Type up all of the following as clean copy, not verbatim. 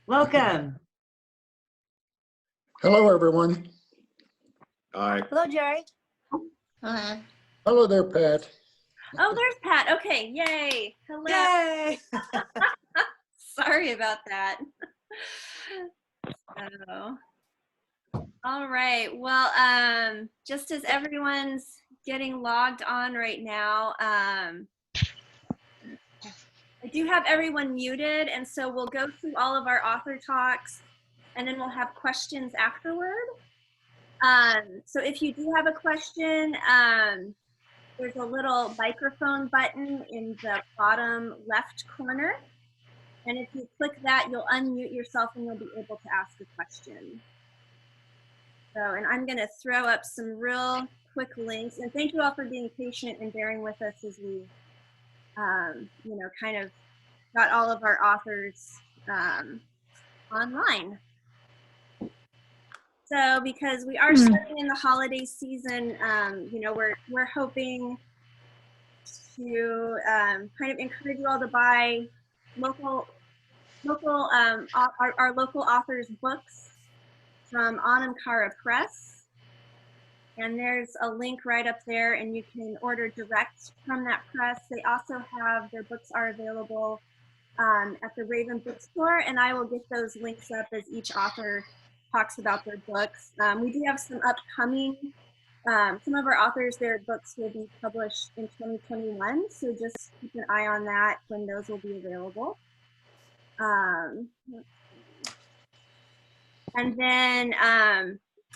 Welcome. Hello, everyone. Hi. Hello, Jerry. Hi. Hello there, Pat. Oh, there's Pat. Okay, yay. Hello. Yay! Sorry about that. So, all right. Well, just as everyone's getting logged on right now, I do have everyone muted, and so we'll go through all of our author talks, and then we'll have questions afterward. So if you do have a question, there's a little microphone button in the bottom left corner. And if you click that, you'll unmute yourself and you'll be able to ask a question. So, and I'm gonna throw up some real quick links. And thank you all for being patient and bearing with us as we, you know, kind of got all of our authors online. So because we are starting in the holiday season, you know, we're hoping to kind of encourage you all to buy our local authors' books from Anamcara Press. And there's a link right up there, and you can order direct from that press. They also have, their books are available at the Raven Bookstore, and I will get those links up as each author talks about their books. We do have some upcoming, some of our authors, their books will be published in 2021, so just keep an eye on that when those will be available. And then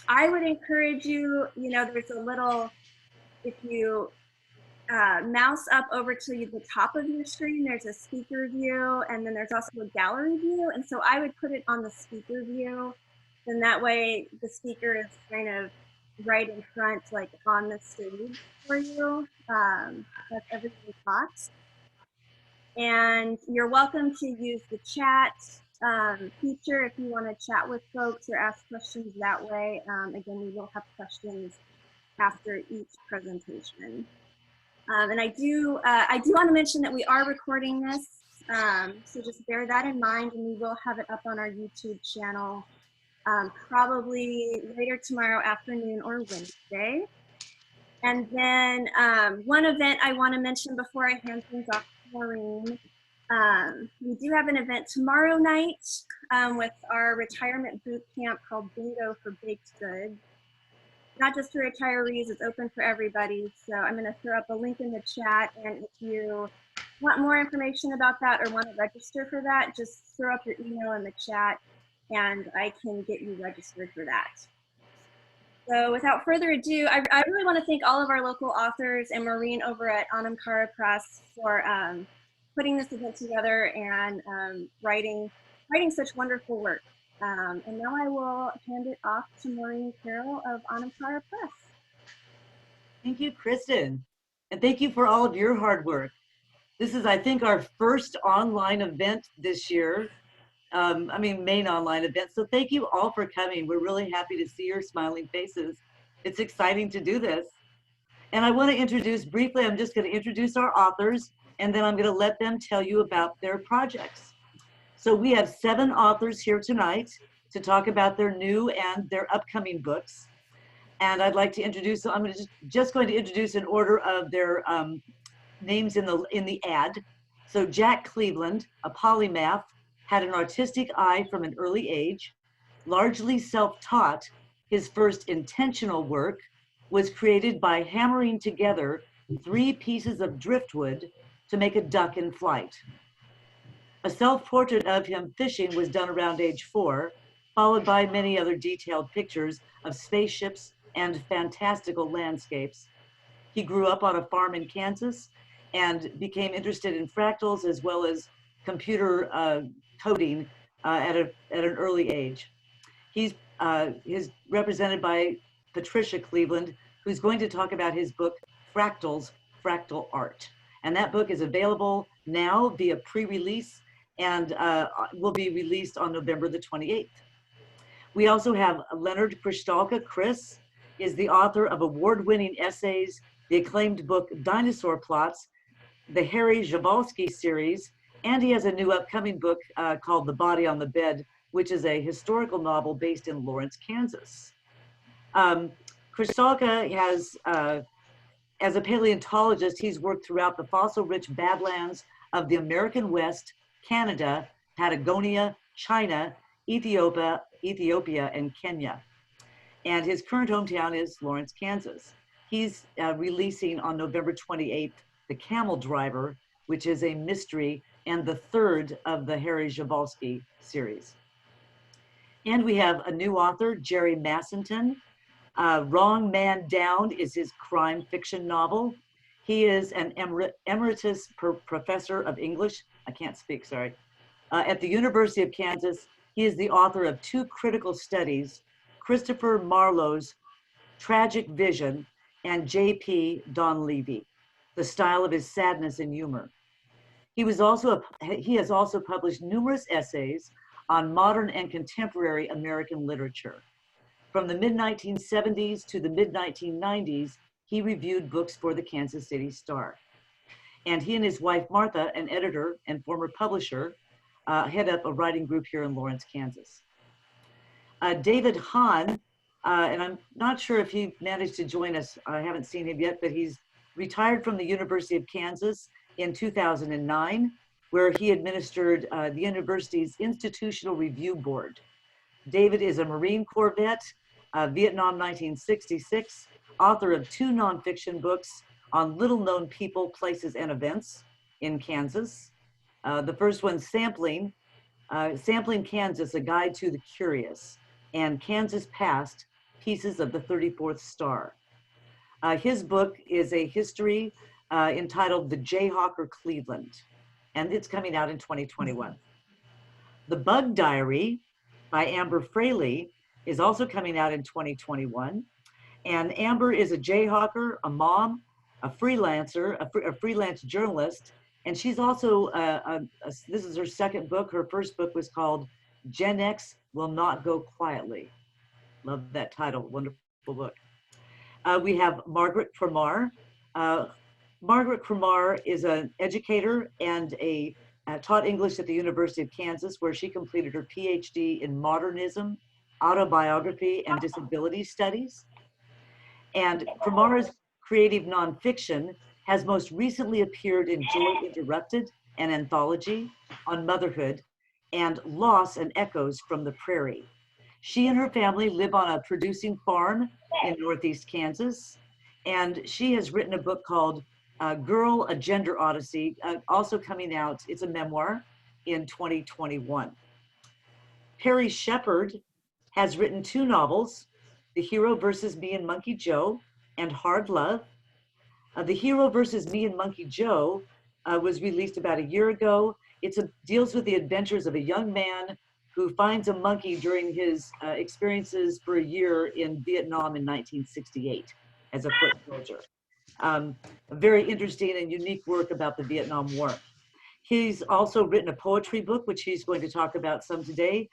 I would encourage you, you know, there's a little, if you mouse up over to the top of your screen, there's a speaker view, and then there's also a gallery view. And so I would put it on the speaker view. Then that way the speaker is kind of right in front, like on the stage for you, as everybody talks. And you're welcome to use the chat feature if you want to chat with folks or ask questions that way. Again, we will have questions after each presentation. And I do want to mention that we are recording this, so just bear that in mind, and we will have it up on our YouTube channel probably later tomorrow afternoon or Wednesday. And then one event I want to mention before I hand things off to Maureen. We do have an event tomorrow night with our retirement boot camp called Bingo for Baked Goods. Not just for retirees, it's open for everybody. So I'm going to throw up a link in the chat, and if you want more information about that or want to register for that, just throw up your email in the chat and I can get you registered for that. So without further ado, I really want to thank all of our local authors and Maureen over at Anamcara Press for putting this event together and writing such wonderful work. And now I will hand it off to Maureen Carroll of Anamcara Press. Thank you, Kristen. And thank you for all of your hard work. This is, I think, our first online event this year. Main online event. So thank you all for coming. We're really happy to see your smiling faces. It's exciting to do this. And I want to introduce briefly, I'm just going to introduce our authors, and then I'm going to let them tell you about their projects. So we have 7 authors here tonight to talk about their new and their upcoming books. And I'd like to introduce, I'm just going to introduce in order of their names in the ad. So Jack Cleveland, a polymath, had an artistic eye from an early age, largely self-taught. His first intentional work was created by hammering together 3 pieces of driftwood to make a duck in flight. A self-portrait of him fishing was done around age 4, followed by many other detailed pictures of spaceships and fantastical landscapes. He grew up on a farm in Kansas and became interested in fractals as well as computer coding at an early age. He's represented by Patricia Cleveland, who's going to talk about his book, Fractals, Fractal Art. And that book is available now via pre-release and will be released on November the 28th. We also have Leonard Christalka. Chris is the author of award-winning essays, the acclaimed book Dinosaur Plots, the Harry Przewaslki series, and he has a new upcoming book called The Body on the Bed which is a historical novel based in Lawrence, Kansas. Krishtalka has, as a paleontologist, he's worked throughout the fossil-rich badlands of the American West, Canada, Patagonia, China, Ethiopia, and Kenya. And his current hometown is Lawrence, Kansas. He's releasing on November 28th, The Camel Driver, which is a mystery and the third of the Harry Przewaslki series. And we have a new author, Jerry Massington. Wrong Man Down is his crime fiction novel. He is an emeritus professor of English, I can't speak, sorry, at the University of Kansas. He is the author of 2 critical studies, Christopher Marlowe's Tragic Vision and J.P. Donlevy, The Style of His Sadness and Humor. He has also published numerous essays on modern and contemporary American literature. From the mid-1970s to the mid-1990s, he reviewed books for the Kansas City Star. And he and his wife, Martha, an editor and former publisher, head up a writing group here in Lawrence, Kansas. David Hahn, and I'm not sure if he managed to join us, I haven't seen him yet, but he's retired from the University of Kansas in 2009, where he administered the university's Institutional Review Board. David is a Marine Corps vet, Vietnam 1966, author of 2 nonfiction books on little-known people, places, and events in Kansas. The first one, Sampling Kansas, A Guide to the Curious, and Kansas Past, Pieces of the 34th Star. His book is a history entitled The Jayhawker Cleveland, and it's coming out in 2021. The Bug Diary by Amber Fraley is also coming out in 2021. And Amber is a jayhawker, a mom, a freelancer, a freelance journalist, and she's also, this is her second book. Her first book was called Gen X Will Not Go Quietly. Love that title, wonderful book. We have Margaret Kramar. Margaret Kramar is an educator and taught English at the University of Kansas, where she completed her PhD in modernism, autobiography, and disability studies. And Kramar's creative nonfiction has most recently appeared in Joy Interrupted, an anthology on motherhood, and Loss and Echoes from the Prairie. She and her family live on a producing farm in Northeast Kansas, and she has written a book called Girl, A Gender Odyssey, also coming out, it's a memoir, in 2021. Perry Shepard has written 2 novels, The Hero versus Me and Monkey Joe, and Hard Love. The Hero versus Me and Monkey Joe was released about a year ago. It deals with the adventures of a young man who finds a monkey during his experiences for a year in Vietnam in 1968 as a foot soldier. A very interesting and unique work about the Vietnam War. He's also written a poetry book, which he's going to talk about some today.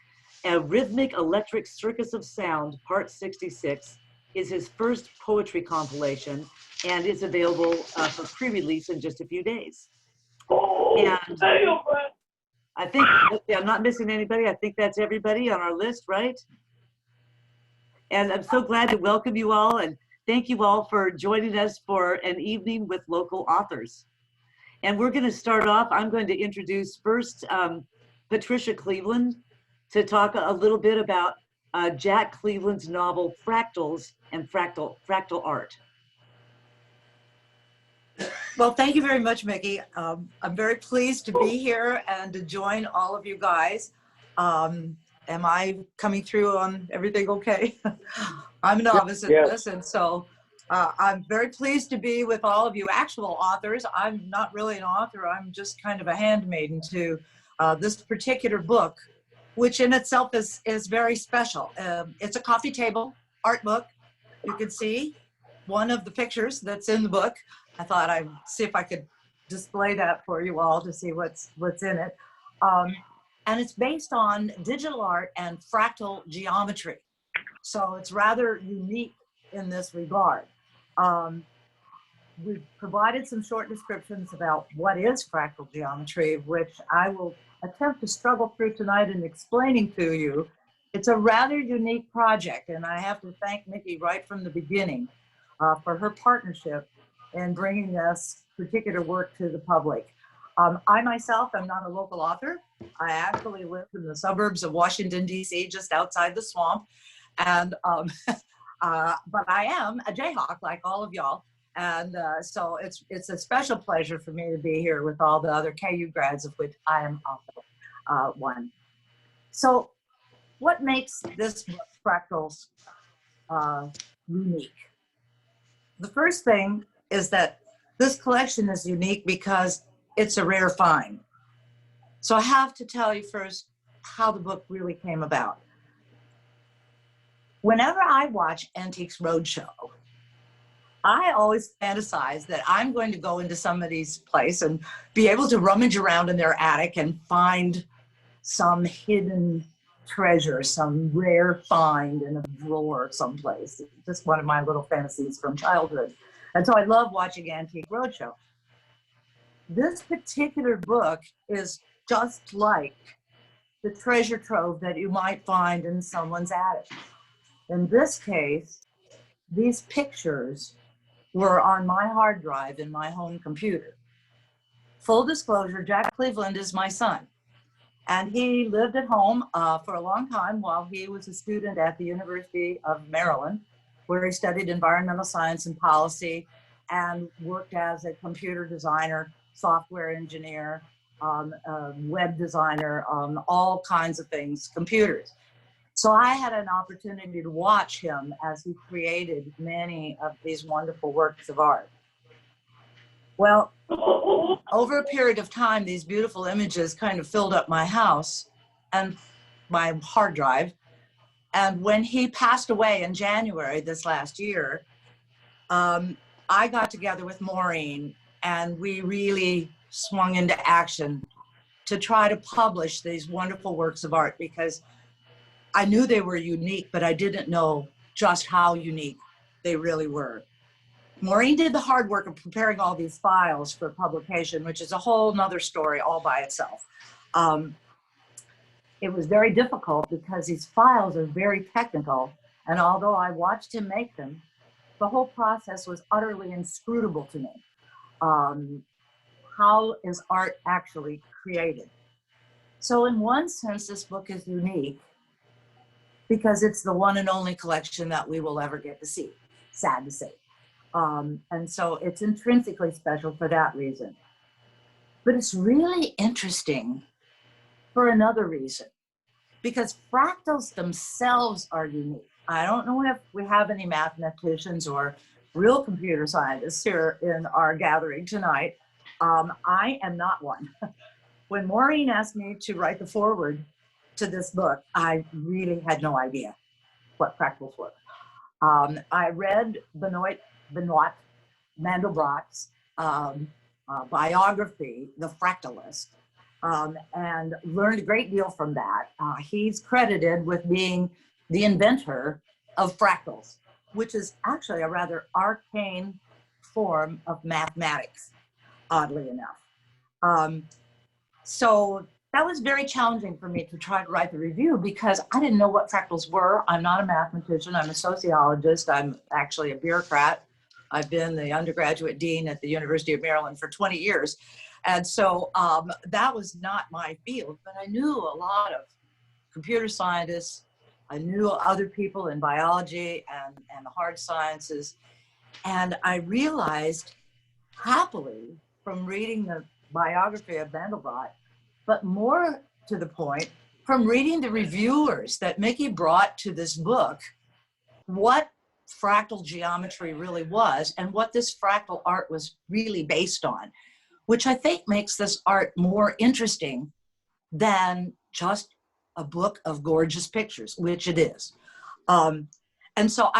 A Rhythmic Electric Circus of Sound, Part 66, is his first poetry compilation, and is available for pre-release in just a few days. And I think, I'm not missing anybody. I think that's everybody on our list, right? And I'm so glad to welcome you all, and thank you all for joining us for an evening with local authors. And we're going to start off. I'm going to introduce first Patricia Cleveland to talk a little bit about Jack Cleveland's novel Fractals and Fractal Art. Well, thank you very much, Mickey. I'm very pleased to be here and to join all of you guys. Am I coming through on everything okay? I'm a novice at this, and so I'm very pleased to be with all of you actual authors. I'm not really an author. I'm just kind of a handmaiden to this particular book, which in itself is very special. It's a coffee table art book. You can see one of the pictures that's in the book. I thought I'd see if I could display that for you all to see what's in it. And it's based on digital art and fractal geometry. So it's rather unique in this regard. We've provided some short descriptions about what is fractal geometry, which I will attempt to struggle through tonight in explaining to you. It's a rather unique project, and I have to thank Mickey right from the beginning for her partnership in bringing this particular work to the public. I myself am not a local author. I actually live in the suburbs of Washington, D.C., just outside the swamp. And, but I am a Jayhawk like all of y'all. And so it's a special pleasure for me to be here with all the other KU grads, of which I am also one. So what makes this book, Fractals, unique? The first thing is that this collection is unique because it's a rare find. So I have to tell you first how the book really came about. Whenever I watch Antiques Roadshow, I always fantasize that I'm going to go into somebody's place and be able to rummage around in their attic and find some hidden treasure, some rare find in a drawer someplace. It's just one of my little fantasies from childhood. And so I love watching Antique Roadshow. This particular book is just like the treasure trove that you might find in someone's attic. In this case, these pictures were on my hard drive in my home computer. Full disclosure, Jack Cleveland is my son. And he lived at home for a long time while he was a student at the University of Maryland, where he studied environmental science and policy and worked as a computer designer, software engineer, web designer, all kinds of things, computers. So I had an opportunity to watch him as he created many of these wonderful works of art. Well, over a period of time, these beautiful images kind of filled up my house and my hard drive. And when he passed away in January this last year, I got together with Maureen and we really swung into action to try to publish these wonderful works of art, because I knew they were unique, but I didn't know just how unique they really were. Maureen did the hard work of preparing all these files for publication, which is a whole nother story all by itself. It was very difficult because these files are very technical, and although I watched him make them, the whole process was utterly inscrutable to me. How is art actually created? So in one sense, this book is unique because it's the one and only collection that we will ever get to see, sad to say. And so it's intrinsically special for that reason. But it's really interesting for another reason, because fractals themselves are unique. I don't know if we have any mathematicians or real computer scientists here in our gathering tonight. I am not one. When Maureen asked me to write the foreword to this book, I really had no idea what fractals were. I read Benoit Mandelbrot's biography, The Fractalist, and learned a great deal from that. He's credited with being the inventor of fractals, which is actually a rather arcane form of mathematics, oddly enough. So that was very challenging for me to try to write the review because I didn't know what fractals were. I'm not a mathematician, I'm a sociologist, I'm actually a bureaucrat. I've been the undergraduate dean at the University of Maryland for 20 years. And so that was not my field, but I knew a lot of computer scientists. I knew other people in biology and the hard sciences. And I realized happily from reading the biography of Mandelbrot, but more to the point, from reading the reviewers that Mickey brought to this book, what fractal geometry really was and what this fractal art was really based on, which I think makes this art more interesting than just a book of gorgeous pictures, which it is. And so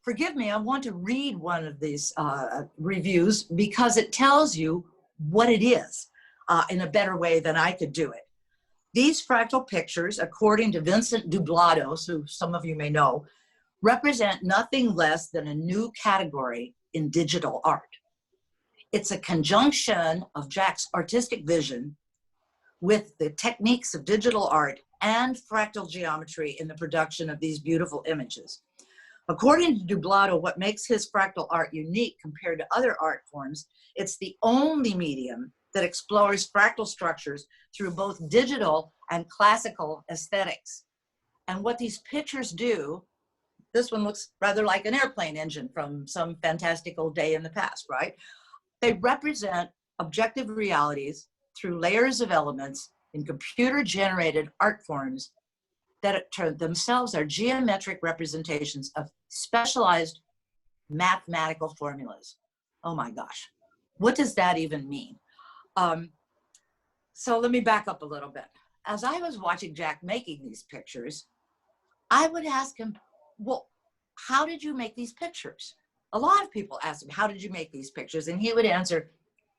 forgive me, I want to read one of these reviews because it tells you what it is in a better way than I could do it. These fractal pictures, according to Vincent Dublados, who some of you may know, represent nothing less than a new category in digital art. It's a conjunction of Jack's artistic vision with the techniques of digital art and fractal geometry in the production of these beautiful images. According to Dublato, what makes his fractal art unique compared to other art forms, it's the only medium that explores fractal structures through both digital and classical aesthetics. And what these pictures do, this one looks rather like an airplane engine from some fantastical day in the past, right? They represent objective realities through layers of elements in computer-generated art forms that themselves are geometric representations of specialized mathematical formulas. Oh my gosh, what does that even mean? So let me back up a little bit. As I was watching Jack making these pictures, I would ask him, well, how did you make these pictures? A lot of people ask him, how did you make these pictures? And he would answer,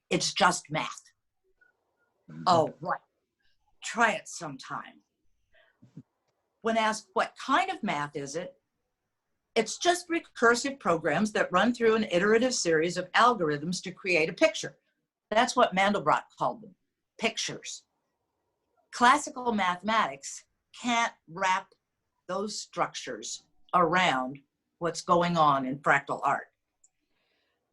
it's just math. Oh, right. Try it sometime. When asked what kind of math is it, it's just recursive programs that run through an iterative series of algorithms to create a picture. That's what Mandelbrot called them, pictures. Classical mathematics can't wrap those structures around what's going on in fractal art.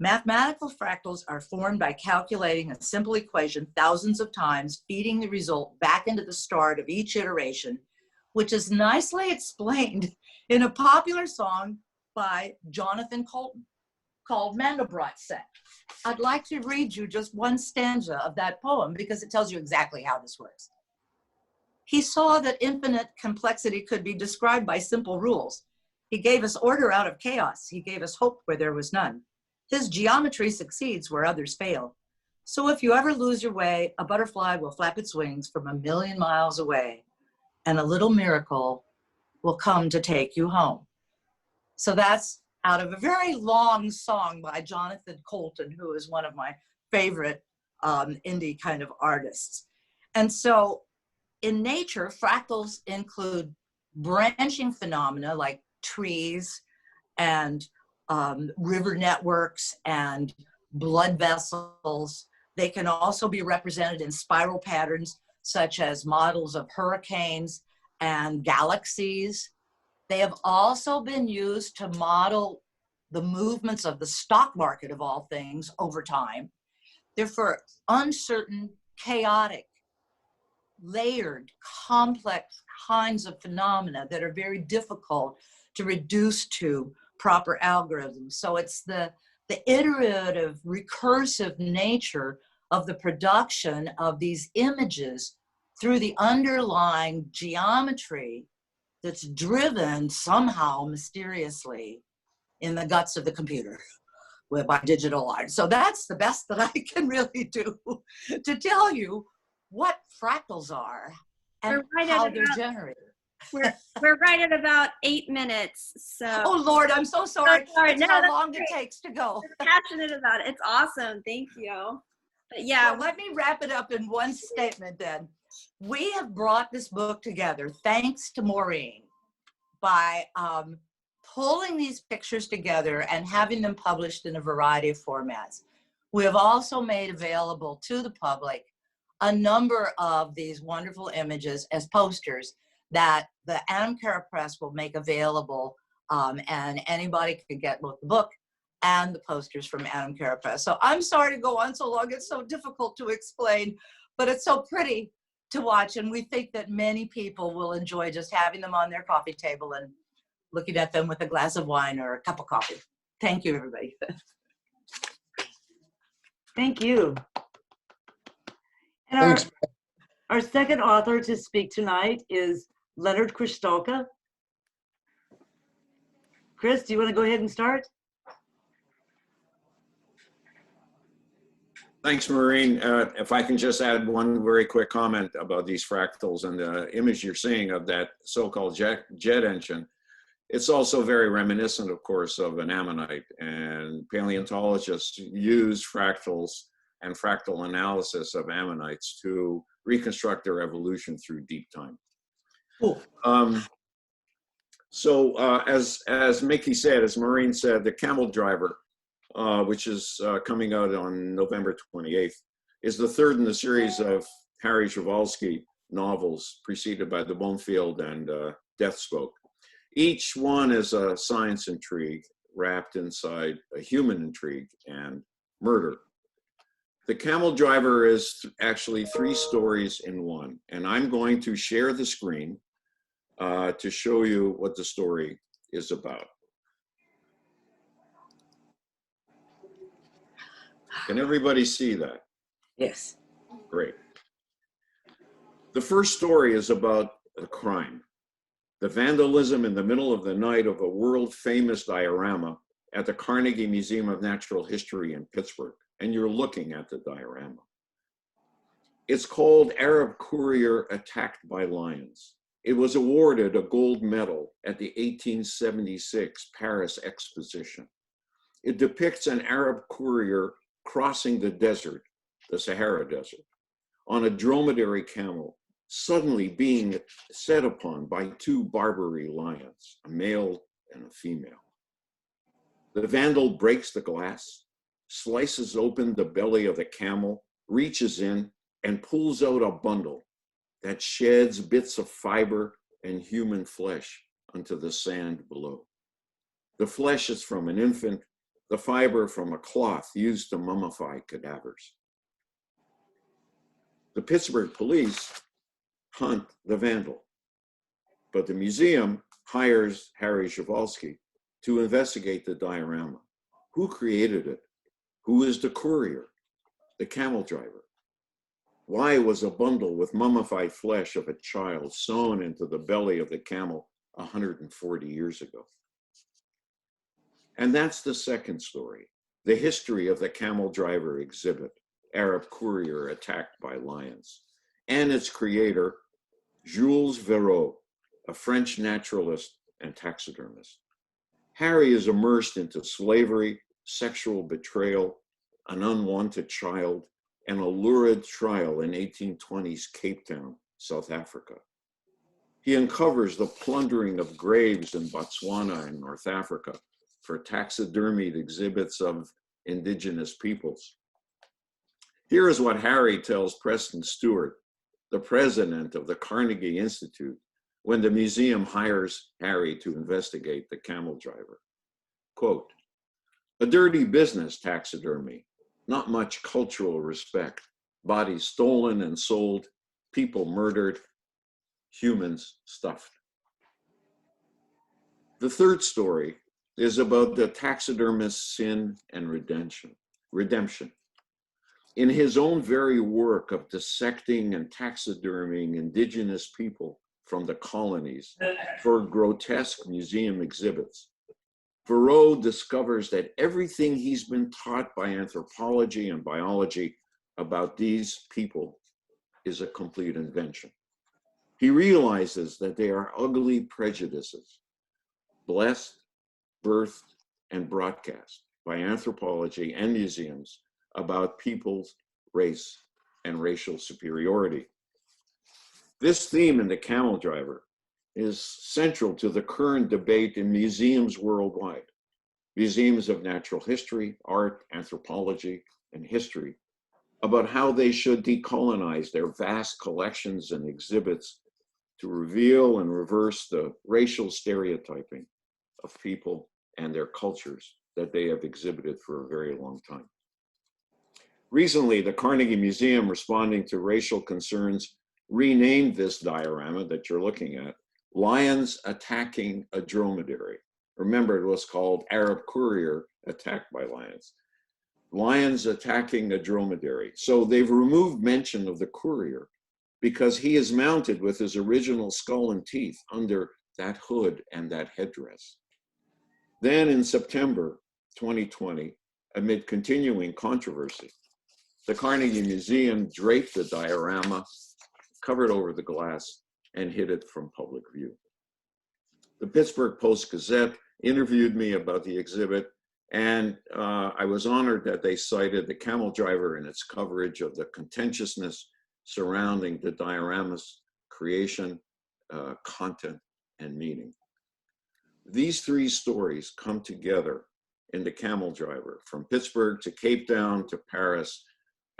Mathematical fractals are formed by calculating a simple equation thousands of times, feeding the result back into the start of each iteration, which is nicely explained in a popular song by Jonathan Colton called Mandelbrot Set. I'd like to read you just one stanza of that poem because it tells you exactly how this works. He saw that infinite complexity could be described by simple rules. He gave us order out of chaos. He gave us hope where there was none. His geometry succeeds where others fail. So if you ever lose your way, a butterfly will flap its wings from 1,000,000 miles away, and a little miracle will come to take you home. So that's out of a very long song by Jonathan Colton, who is one of my favorite indie kind of artists. And so in nature, fractals include branching phenomena like trees and river networks and blood vessels. They can also be represented in spiral patterns, such as models of hurricanes and galaxies. They have also been used to model the movements of the stock market of all things over time. They're for uncertain, chaotic, layered, complex kinds of phenomena that are very difficult to reduce to proper algorithms. So it's the iterative, recursive nature of the production of these images through the underlying geometry that's driven somehow mysteriously in the guts of the computer by digital art. So that's the best that I can really do to tell you what fractals are and how they're generated. We're right at about 8 minutes. So. Oh Lord, I'm so sorry. So sorry. That's how long it takes to go. We're passionate about it. It's awesome. Thank you. But yeah. Well, let me wrap it up in one statement then. We have brought this book together thanks to Maureen by pulling these pictures together and having them published in a variety of formats. We have also made available to the public a number of these wonderful images as posters that the Anamcara Press will make available, and anybody can get both the book and the posters from Anamcara Press. So I'm sorry to go on so long. It's so difficult to explain, but it's so pretty to watch, and we think that many people will enjoy just having them on their coffee table and looking at them with a glass of wine or a cup of coffee. Thank you, everybody. Thank you. And Thanks. our second author to speak tonight is Leonard Cristalka. Chris, do you want to go ahead and start? Thanks, Maureen. If I can just add one very quick comment about these fractals and the image you're seeing of that so-called jet engine. It's also very reminiscent, of course, of an ammonite, and paleontologists use fractals and fractal analysis of ammonites to reconstruct their evolution through deep time. Cool. As Mickey said, as Maureen said, the Camel Driver, which is coming out on November 28th, is the third in the series of Harry Przewaslki novels preceded by The Bonefield and Deathspoke. Each one is a science intrigue wrapped inside a human intrigue and murder. The Camel Driver is actually 3 stories in one, and I'm going to share the screen to show you what the story is about. Can everybody see that? Yes. Great. The first story is about a crime, the vandalism in the middle of the night of a world-famous diorama at the Carnegie Museum of Natural History in Pittsburgh, and you're looking at the diorama. It's called Arab Courier Attacked by Lions. It was awarded a gold medal at the 1876 Paris Exposition. It depicts an Arab courier crossing the desert, the Sahara Desert, on a dromedary camel, suddenly being set upon by 2 Barbary lions, a male and a female. The vandal breaks the glass, slices open the belly of the camel, reaches in and pulls out a bundle that sheds bits of fiber and human flesh onto the sand below. The flesh is from an infant, the fiber from a cloth used to mummify cadavers. The Pittsburgh police hunt the vandal, but the museum hires Harry Przewaslki to investigate the diorama. Who created it? Who is the courier? The camel driver? Why was a bundle with mummified flesh of a child sewn into the belly of the camel 140 years ago? And that's the second story, the history of the Camel Driver exhibit, Arab Courier Attacked by Lions, and its creator, Jules Verreau, a French naturalist and taxidermist. Harry is immersed into slavery, sexual betrayal, an unwanted child, and a lurid trial in 1820s Cape Town, South Africa. He uncovers the plundering of graves in Botswana and North Africa for taxidermied exhibits of indigenous peoples. Here is what Harry tells Preston Stewart, the president of the Carnegie Institute, when the museum hires Harry to investigate the Camel Driver. Quote, "A dirty business, taxidermy, not much cultural respect, bodies stolen and sold, people murdered, humans stuffed." The third story is about the taxidermist's sin and redemption. In his own very work of dissecting and taxidermying indigenous people from the colonies for grotesque museum exhibits, Verreau discovers that everything he's been taught by anthropology and biology about these people is a complete invention. He realizes that they are ugly prejudices, blessed, birthed, and broadcast by anthropology and museums about people's race and racial superiority. This theme in The Camel Driver is central to the current debate in museums worldwide. Museums of natural history, art, anthropology, and history, about how they should decolonize their vast collections and exhibits to reveal and reverse the racial stereotyping of people and their cultures that they have exhibited for a very long time. Recently, the Carnegie Museum, responding to racial concerns, renamed this diorama that you're looking at, Lions Attacking a Dromedary. Remember, it was called Arab Courier Attacked by Lions. Lions attacking a dromedary. So they've removed mention of the courier because he is mounted with his original skull and teeth under that hood and that headdress. Then in September 2020, amid continuing controversy, the Carnegie Museum draped the diorama, covered over the glass, and hid it from public view. The Pittsburgh Post-Gazette interviewed me about the exhibit, and I was honored that they cited the Camel Driver in its coverage of the contentiousness surrounding the diorama's creation, content, and meaning. These three stories come together in the Camel Driver, from Pittsburgh to Cape Town to Paris,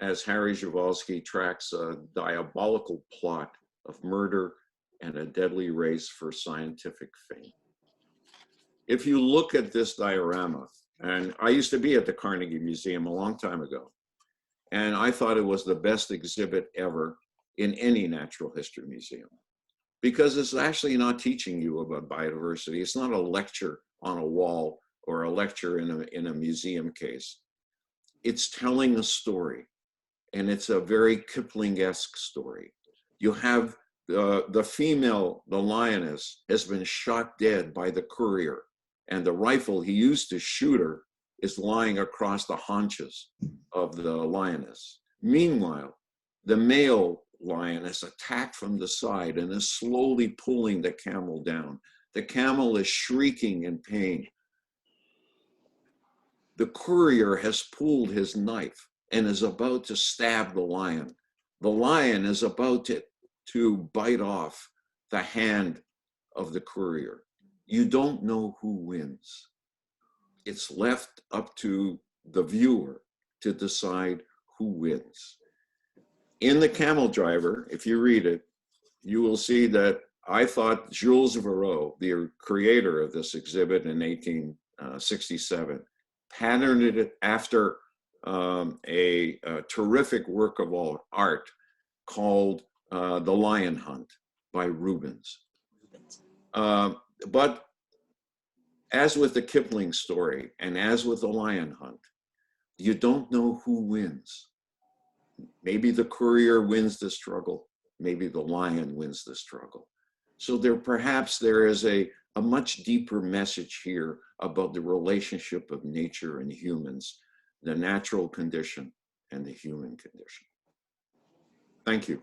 as Harry Przewaslki tracks a diabolical plot of murder and a deadly race for scientific fame. If you look at this diorama, and I used to be at the Carnegie Museum a long time ago, and I thought it was the best exhibit ever in any natural history museum, because it's actually not teaching you about biodiversity. It's not a lecture on a wall or a lecture in a museum case. It's telling a story, and it's a very Kipling-esque story. You have the female, the lioness, has been shot dead by the courier, and the rifle he used to shoot her is lying across the haunches of the lioness. Meanwhile, the male lion is attacked from the side and is slowly pulling the camel down. The camel is shrieking in pain. The courier has pulled his knife and is about to stab the lion. The lion is about to bite off the hand of the courier. You don't know who wins. It's left up to the viewer to decide who wins. In the Camel Driver, if you read it, you will see that I thought Jules Verreau, the creator of this exhibit in 1867, patterned it after a terrific work of art called The Lion Hunt by Rubens. But as with the Kipling story and as with The Lion Hunt, you don't know who wins. Maybe the courier wins the struggle. Maybe the lion wins the struggle. So perhaps there is a much deeper message here about the relationship of nature and humans, the natural condition and the human condition. Thank you.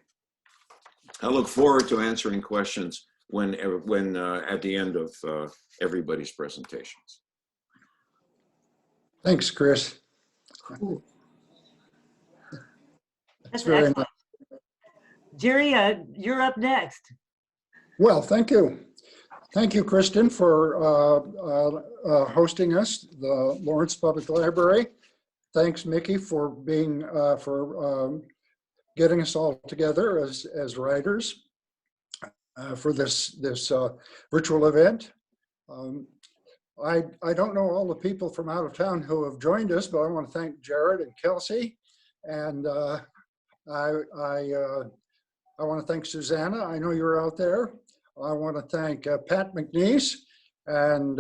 I look forward to answering questions when at the end of everybody's presentations. Thanks, Chris. Cool. That's very excellent. Jerry, you're up next. Well, thank you. Thank you, Kristen, for hosting us, the Lawrence Public Library. Thanks, Mickey, for being getting us all together as writers for this virtual event. I don't know all the people from out of town who have joined us, but I want to thank Jared and Kelsey, and I want to thank Susanna. I know you're out there. I want to thank Pat McNeese and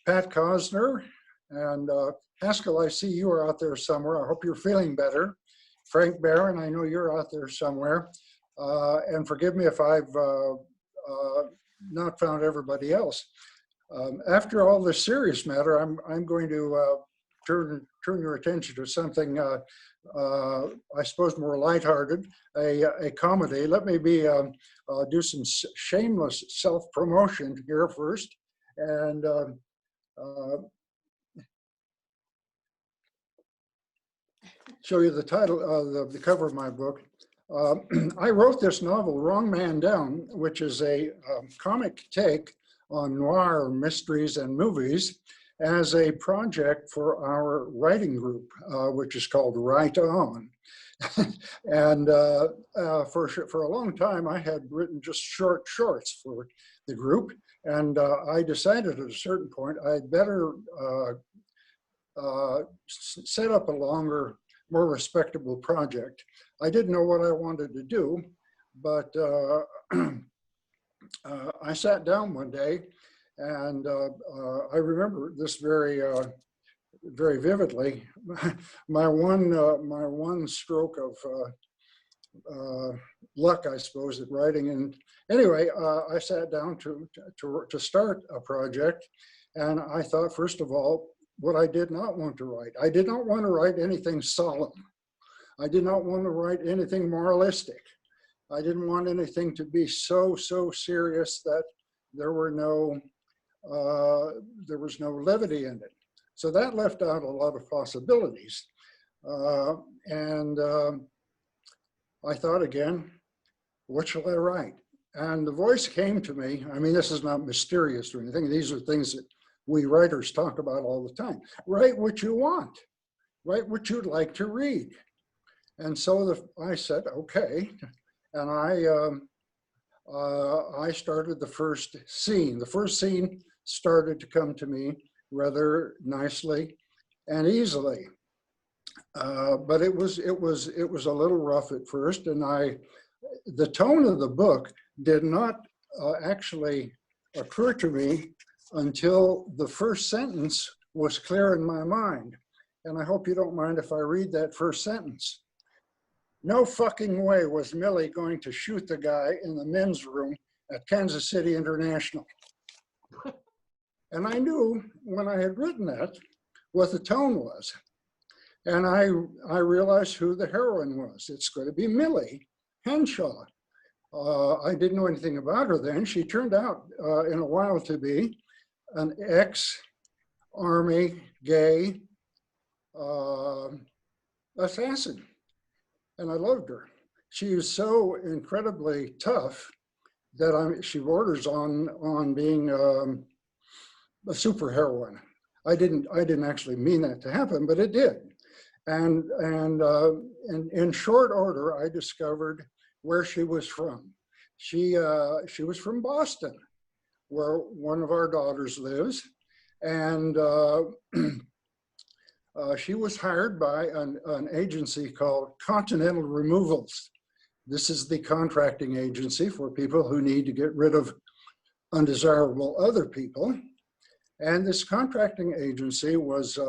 Pat Cosner and Haskell. I see you are out there somewhere. I hope you're feeling better. Frank Barron, I know you're out there somewhere. And forgive me if I've not found everybody else. After all this serious matter, I'm going to turn your attention to something I suppose more lighthearted, a comedy. Let me do some shameless self-promotion here first, and show you the title, the cover of my book. I wrote this novel, Wrong Man Down, which is a comic take on noir mysteries and movies, as a project for our writing group, which is called Write On. And for a long time, I had written just shorts for the group. And I decided at a certain point, I'd better set up a longer, more respectable project. I didn't know what I wanted to do, but I sat down one day, and I remember this very vividly. My one stroke of luck, I suppose, at writing. And anyway, I sat down to start a project, and I thought, first of all, what I did not want to write. I did not want to write anything solemn. I did not want to write anything moralistic. I didn't want anything to be so serious that there was no levity in it. So that left out a lot of possibilities. And I thought again, what shall I write? And the voice came to me. I mean, this is not mysterious or anything. These are things that we writers talk about all the time. Write what you want. Write what you'd like to read. And so I said, okay. And I started the first scene. The first scene started to come to me rather nicely and easily. But it was a little rough at first, and the tone of the book did not actually occur to me until the first sentence was clear in my mind. And I hope you don't mind if I read that first sentence. No fucking way was Millie going to shoot the guy in the men's room at Kansas City International. And I knew when I had written that what the tone was. And I realized who the heroine was. It's going to be Millie Henshaw. I didn't know anything about her then. She turned out in a while to be an ex-army gay assassin. And I loved her. She was so incredibly tough that she borders on being a superheroine. I didn't actually mean that to happen, but it did. And in short order, I discovered where she was from. She was from Boston, where one of our daughters lives, and she was hired by an agency called Continental Removals. This is the contracting agency for people who need to get rid of undesirable other people. And this contracting agency was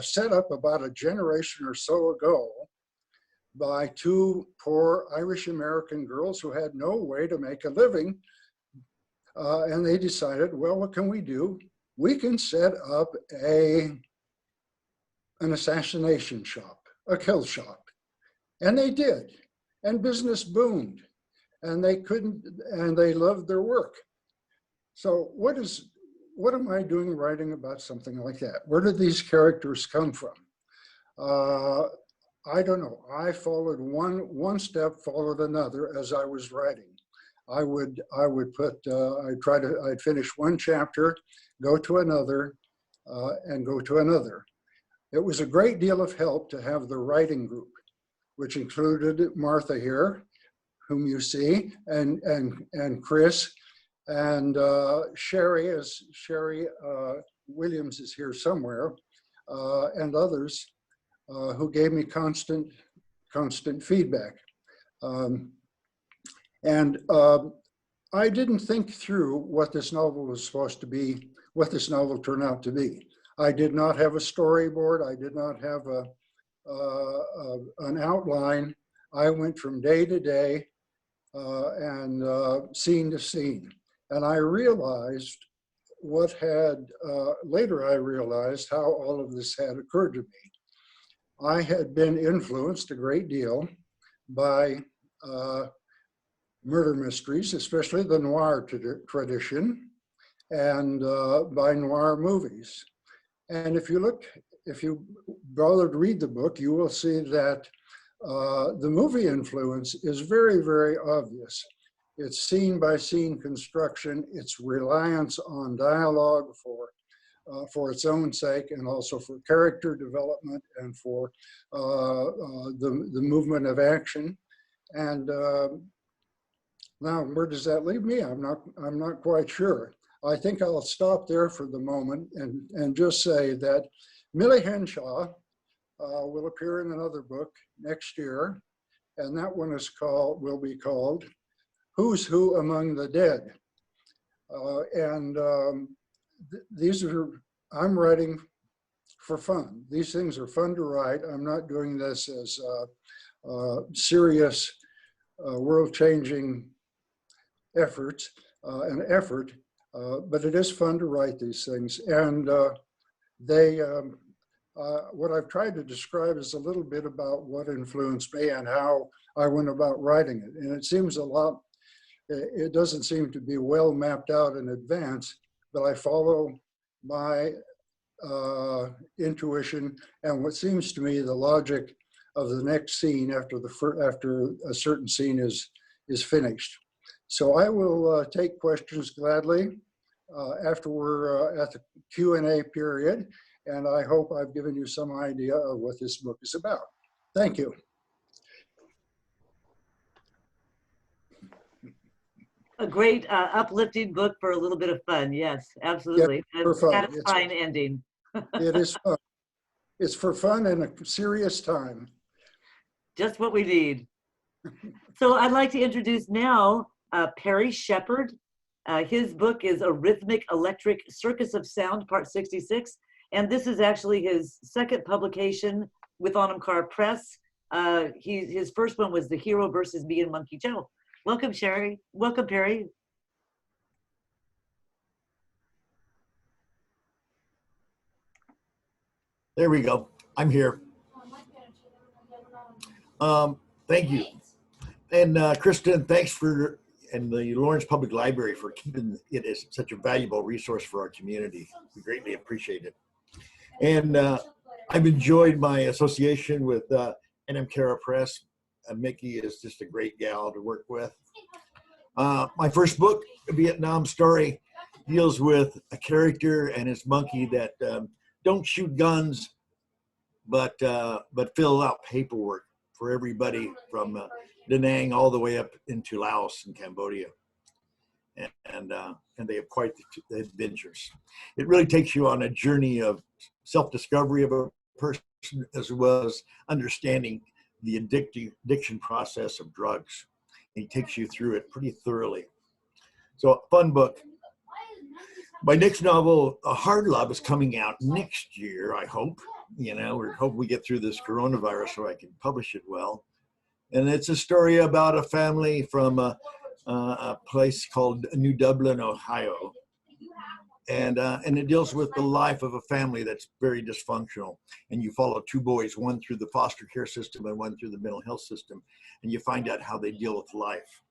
set up about a generation or so ago by two poor Irish American girls who had no way to make a living. And they decided, well, what can we do? We can set up an assassination shop, a kill shop. And they did. And business boomed. And they loved their work. So what am I doing writing about something like that? Where did these characters come from? I don't know. I followed one step, followed another as I was writing. I'd finish one chapter, go to another, and go to another. It was a great deal of help to have the writing group, which included Martha here, whom you see, and Chris, and Sherry Williams is here somewhere, and others who gave me constant feedback. I didn't think through what this novel was supposed to be, what this novel turned out to be. I did not have a storyboard. I did not have an outline. I went from day to day and scene to scene. And I realized later I realized how all of this had occurred to me. I had been influenced a great deal by murder mysteries, especially the noir tradition, and by noir movies. And if you bother to read the book, you will see that the movie influence is very, very obvious. It's scene by scene construction, its reliance on dialogue for its own sake, and also for character development and for the movement of action. And now, where does that leave me? I'm not quite sure. I think I'll stop there for the moment and just say that Millie Henshaw will appear in another book next year, and that one will be called Who's Who Among the Dead. I'm writing for fun. These things are fun to write. I'm not doing this as serious, world-changing efforts, but it is fun to write these things. And what I've tried to describe is a little bit about what influenced me and how I went about writing it. And it doesn't seem to be well mapped out in advance, but I follow my intuition and what seems to me the logic of the next scene after a certain scene is finished. So I will take questions gladly after we're at the Q&A period, and I hope I've given you some idea of what this book is about. Thank you. A great uplifting book for a little bit of fun. Yes, absolutely. for A fun. satisfying ending. It is fun. It's for fun and a serious time. Just what we need. So I'd like to introduce now Perry Shepard. His book is A Rhythmic Electric Circus of Sound, Part 66. And this is actually his second publication with Anamcara Press. His first one was The Hero versus Me and Monkey Joe. Welcome, Sherry. Welcome, Perry. There we go. I'm here. Thank you. And Kristen, thanks for, and the Lawrence Public Library for keeping it as such a valuable resource for our community. We greatly appreciate it. And I've enjoyed my association with Anamcara Press. Mickey is just a great gal to work with. My first book, A Vietnam Story, deals with a character and his monkey that don't shoot guns, but fill out paperwork for everybody from Da Nang all the way up into Laos and Cambodia. And they have quite the adventures. It really takes you on a journey of self-discovery of a person, as well as understanding the addiction process of drugs. And he takes you through it pretty thoroughly. So a fun book. My next novel, A Hard Love, is coming out next year, I hope. You know, we hope we get through this coronavirus so I can publish it well. And it's a story about a family from a place called New Dublin, Ohio. And it deals with the life of a family that's very dysfunctional. And you follow two boys, one through the foster care system and one through the mental health system. And you find out how they deal with life.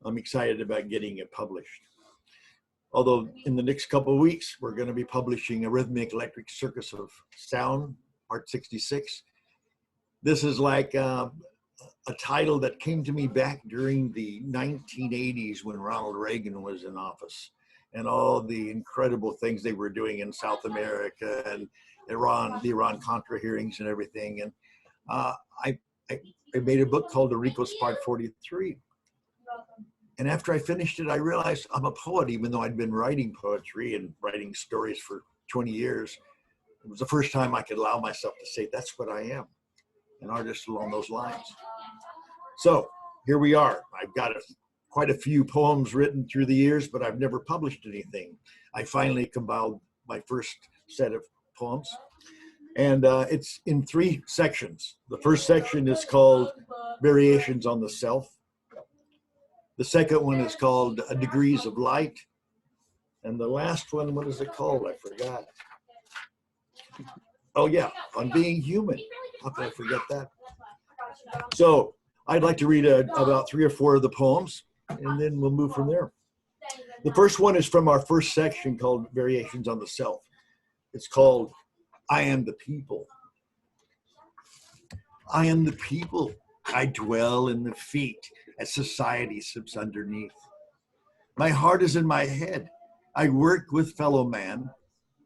I'm excited about getting it published. Although in the next couple of weeks, we're going to be publishing A Rhythmic Electric Circus of Sound, Part 66. This is like a title that came to me back during the 1980s when Ronald Reagan was in office and all the incredible things they were doing in South America and Iran, the Iran-Contra hearings and everything. And I made a book called The Ricos Part 43. And after I finished it, I realized I'm a poet, even though I'd been writing poetry and writing stories for 20 years. It was the first time I could allow myself to say, that's what I am, an artist along those lines. So here we are. I've got quite a few poems written through the years, but I've never published anything. I finally compiled my first set of poems. And it's in 3 sections. The first section is called Variations on the Self. The second one is called Degrees of Light. And the last one, what is it called? I forgot. Oh yeah, On Being Human. How could I forget that? So I'd like to read about 3 or 4 of the poems, and then we'll move from there. The first one is from our first section called Variations on the Self. It's called I Am the People. I am the people. I dwell in the feet as society slips underneath. My heart is in my head. I work with fellow man,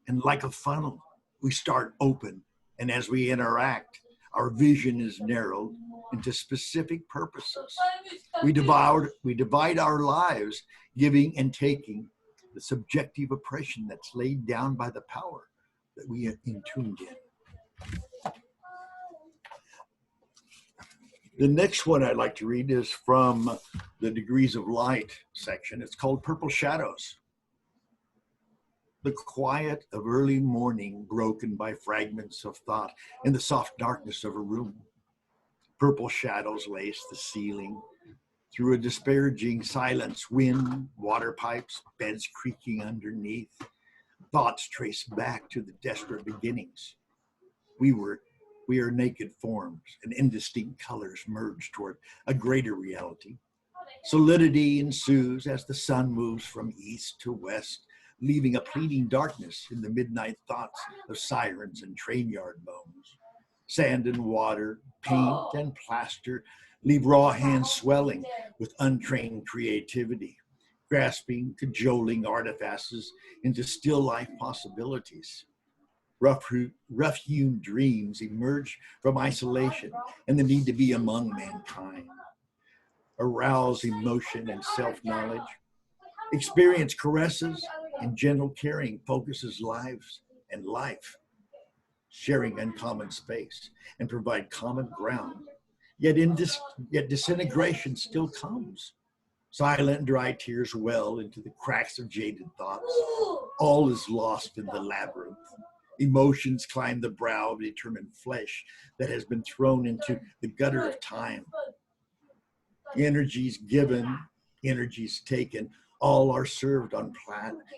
and like a funnel, we start open, and as we interact, our vision is narrowed into specific purposes. We divide our lives, giving and taking the subjective oppression that's laid down by the power that we are tuned in. The next one I'd like to read is from the Degrees of Light section. It's called Purple Shadows. The quiet of early morning broken by fragments of thought in the soft darkness of a room. Purple shadows lace the ceiling. Through a disparaging silence, wind, water pipes, beds creaking underneath. Thoughts trace back to the desperate beginnings. We are naked forms, and indistinct colors merge toward a greater reality. Solidity ensues as the sun moves from east to west, leaving a pleading darkness in the midnight thoughts of sirens and train yard bones. Sand and water, paint and plaster leave raw hands swelling with untrained creativity, grasping, cajoling artifices into still life possibilities. Rough-hewn dreams emerge from isolation and the need to be among mankind. arouse emotion and self-knowledge, experience caresses and gentle caring focuses lives and life, sharing uncommon space and provide common ground. Yet disintegration still comes. Silent, dry tears well into the cracks of jaded thoughts. All is lost in the labyrinth. Emotions climb the brow of determined flesh that has been thrown into the gutter of time. Energies given, energies taken, all are served on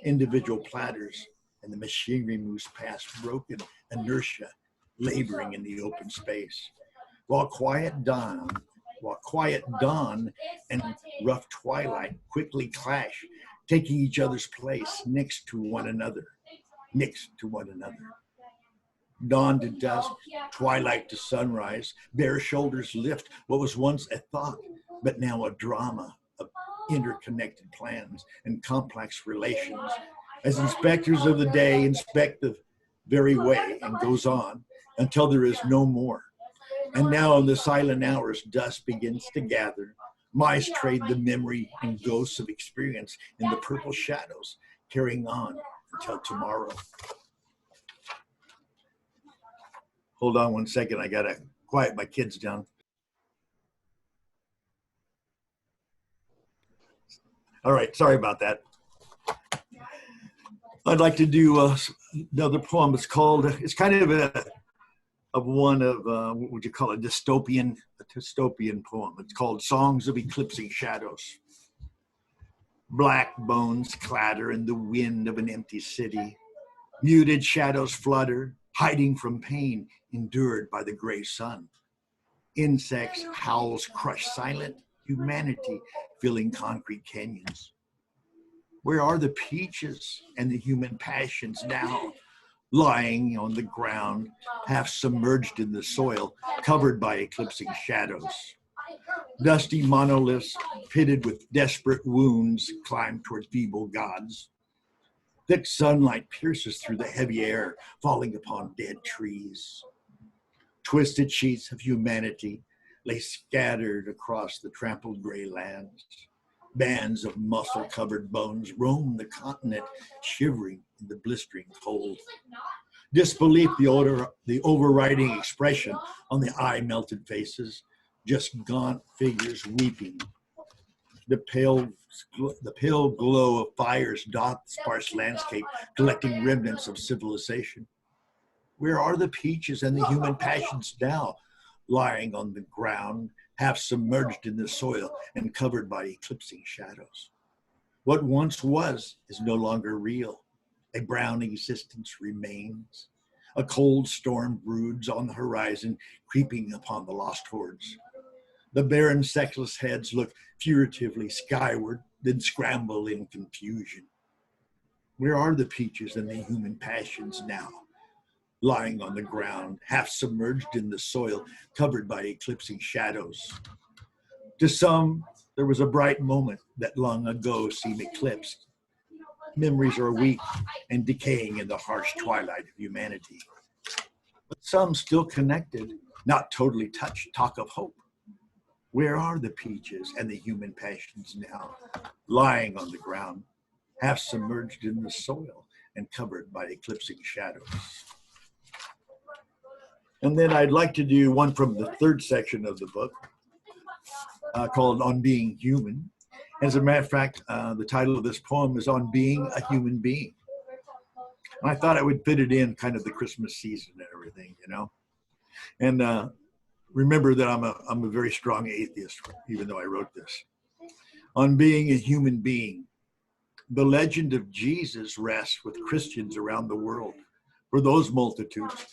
individual platters, and the machinery moves past broken inertia, laboring in the open space. While quiet dawn and rough twilight quickly clash, taking each other's place next to one another. Dawn to dusk, twilight to sunrise, bare shoulders lift what was once a thought, but now a drama of interconnected plans and complex relations. As inspectors of the day inspect the very way and goes on until there is no more. And now in the silent hours, dust begins to gather. Mice trade the memory and ghosts of experience in the purple shadows, carrying on until tomorrow. Hold on one second, I gotta quiet my kids down. All right, sorry about that. I'd like to do another poem. It's kind of one of what would you call it, a dystopian poem. It's called Songs of Eclipsing Shadows. Black bones clatter in the wind of an empty city. Muted shadows flutter, hiding from pain endured by the gray sun. Insects, howls crush silent humanity, filling concrete canyons. Where are the peaches and the human passions now? Lying on the ground, half submerged in the soil, covered by eclipsing shadows. Dusty monoliths, pitted with desperate wounds, climb toward feeble gods. Thick sunlight pierces through the heavy air, falling upon dead trees. Twisted sheets of humanity lay scattered across the trampled gray lands. Bands of muscle-covered bones roam the continent, shivering in the blistering cold. Disbelief, the overriding expression on the eye-melted faces, just gaunt figures weeping. The pale glow of fires dot the sparse landscape, collecting remnants of civilization. Where are the peaches and the human passions now? Lying on the ground, half submerged in the soil and covered by eclipsing shadows. What once was is no longer real. A brown existence remains. A cold storm broods on the horizon, creeping upon the lost hordes. The barren, sexless heads look furtively skyward, then scramble in confusion. Where are the peaches and the human passions now? Lying on the ground, half submerged in the soil, covered by eclipsing shadows. To some, there was a bright moment that long ago seemed eclipsed. Memories are weak and decaying in the harsh twilight of humanity. But some still connected, not totally touched, talk of hope. Where are the peaches and the human passions now? Lying on the ground, half submerged in the soil and covered by eclipsing shadows. And then I'd like to do one from the third section of the book called On Being Human. As a matter of fact, the title of this poem is On Being a Human Being. And I thought I would fit it in kind of the Christmas season and everything, you know. And remember that I'm a very strong atheist, even though I wrote this. On being a human being, the legend of Jesus rests with Christians around the world. For those multitudes,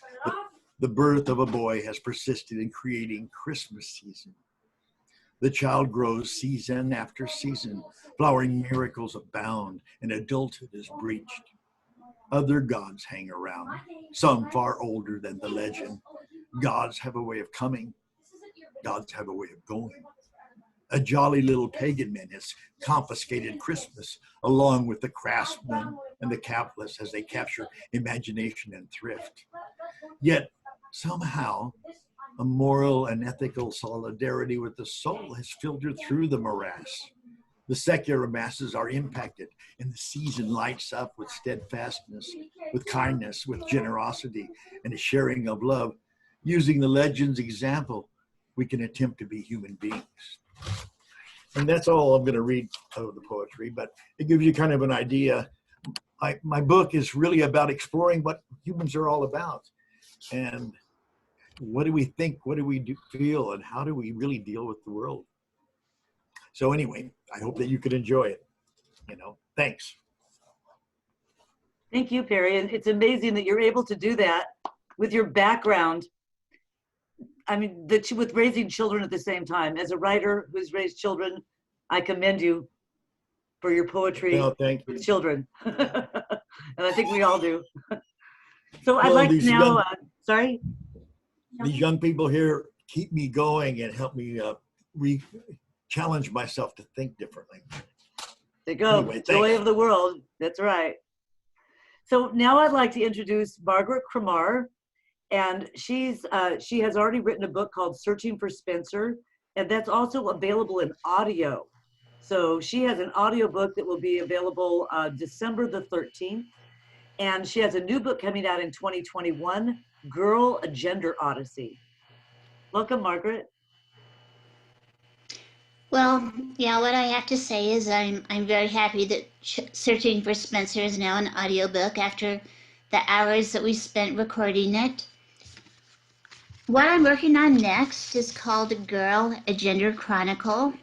the birth of a boy has persisted in creating Christmas season. The child grows season after season, flowering miracles abound, and adulthood is breached. Other gods hang around, some far older than the legend. Gods have a way of coming, gods have a way of going. A jolly little pagan man has confiscated Christmas along with the craftsmen and the capitalists as they capture imagination and thrift. Yet somehow A moral and ethical solidarity with the soul has filtered through the morass. The secular masses are impacted, and the season lights up with steadfastness, with kindness, with generosity, and a sharing of love. Using the legend's example, we can attempt to be human beings. And that's all I'm going to read of the poetry, but it gives you kind of an idea. My book is really about exploring what humans are all about. And what do we think, what do we feel, and how do we really deal with the world? So anyway, I hope that you could enjoy it. Thanks. Thank you, Perry. And it's amazing that you're able to do that with your background. I mean, with raising children at the same time. As a writer who's raised children, I commend you for your poetry Thank you. with children. And I think we all do. So I'd Well, like to now, sorry? These young people here keep me going and help me challenge myself to think differently. There you go, Anyway, joy thanks. of the world. That's right. So now I'd like to introduce Margaret Kramar, and she has already written a book called Searching for Spencer, and that's also available in audio. So she has an audio book that will be available December the 13th, and she has a new book coming out in 2021, Girl, a Gender Odyssey. Welcome, Margaret. Well, yeah, what I have to say is I'm very happy that Searching for Spencer is now an audiobook after the hours that we spent recording it. What I'm working on next is called Girl, a Gender Chronicle.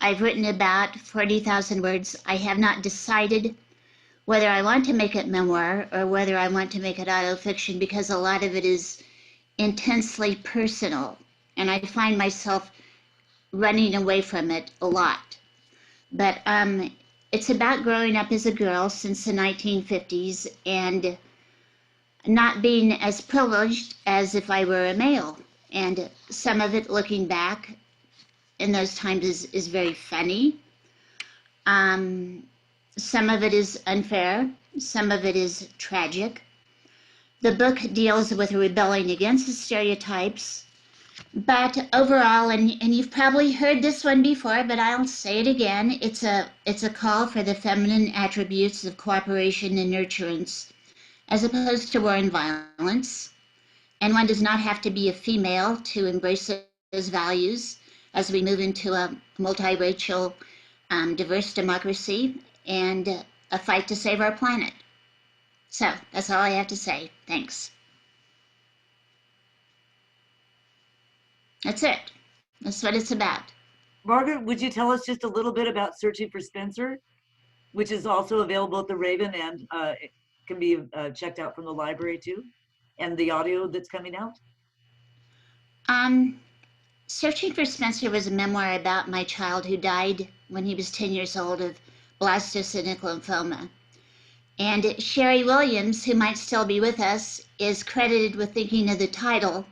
I've written about 40,000 words. I have not decided whether I want to make it memoir or whether I want to make it autofiction, because a lot of it is intensely personal, and I find myself running away from it a lot. But it's about growing up as a girl since the 1950s and not being as privileged as if I were a male. And some of it, looking back in those times, is very funny. Some of it is unfair. Some of it is tragic. The book deals with rebelling against the stereotypes. But overall, and you've probably heard this one before, but I'll say it again, it's a call for the feminine attributes of cooperation and nurturance, as opposed to war and violence. And one does not have to be a female to embrace those values as we move into a multiracial, diverse democracy and a fight to save our planet. So that's all I have to say. Thanks. That's it. That's what it's about. Margaret, would you tell us just a little bit about Searching for Spencer, which is also available at the Raven and it can be checked out from the library too, and the audio that's coming out? Searching for Spencer was a memoir about my child who died when he was 10 years old of blastocystic lymphoma. And Sherry Williams, who might still be with us, is credited with thinking of the title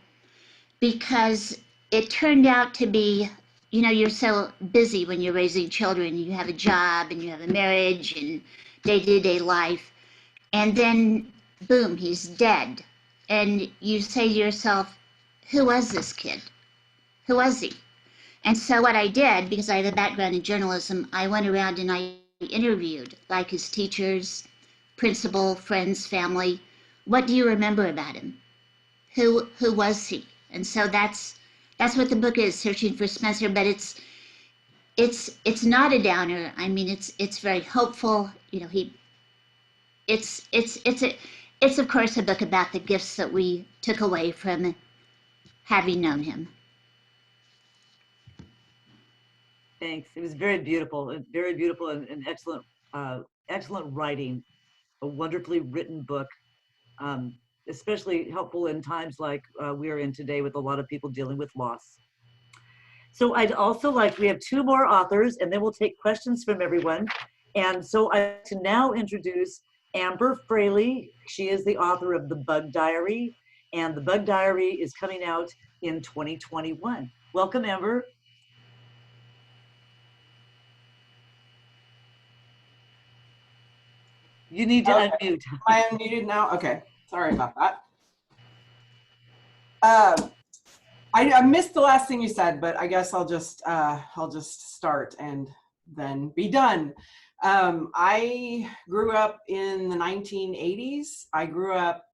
because it turned out to be, you're so busy when you're raising children. You have a job and you have a marriage and day-to-day life. And then, boom, he's dead. And you say to yourself, who was this kid? Who was he? And so what I did, because I have a background in journalism, I went around and I interviewed, like his teachers, principal, friends, family. What do you remember about him? Who was he? And so that's what the book is, Searching for Spencer. But it's not a downer. I mean, it's very hopeful. It's of course a book about the gifts that we took away from having known him. Thanks. It was very beautiful and excellent, excellent writing. A wonderfully written book, especially helpful in times like we are in today with a lot of people dealing with loss. So I'd also we have two more authors and then we'll take questions from everyone. And so I'd like to now introduce Amber Fraley. She is the author of The Bug Diary, and The Bug Diary is coming out in 2021. Welcome, Amber. You need to unmute. Am I unmuted now? Okay, sorry about that. I missed the last thing you said, but I guess I'll just start and then be done. I grew up in the 1980s. I grew up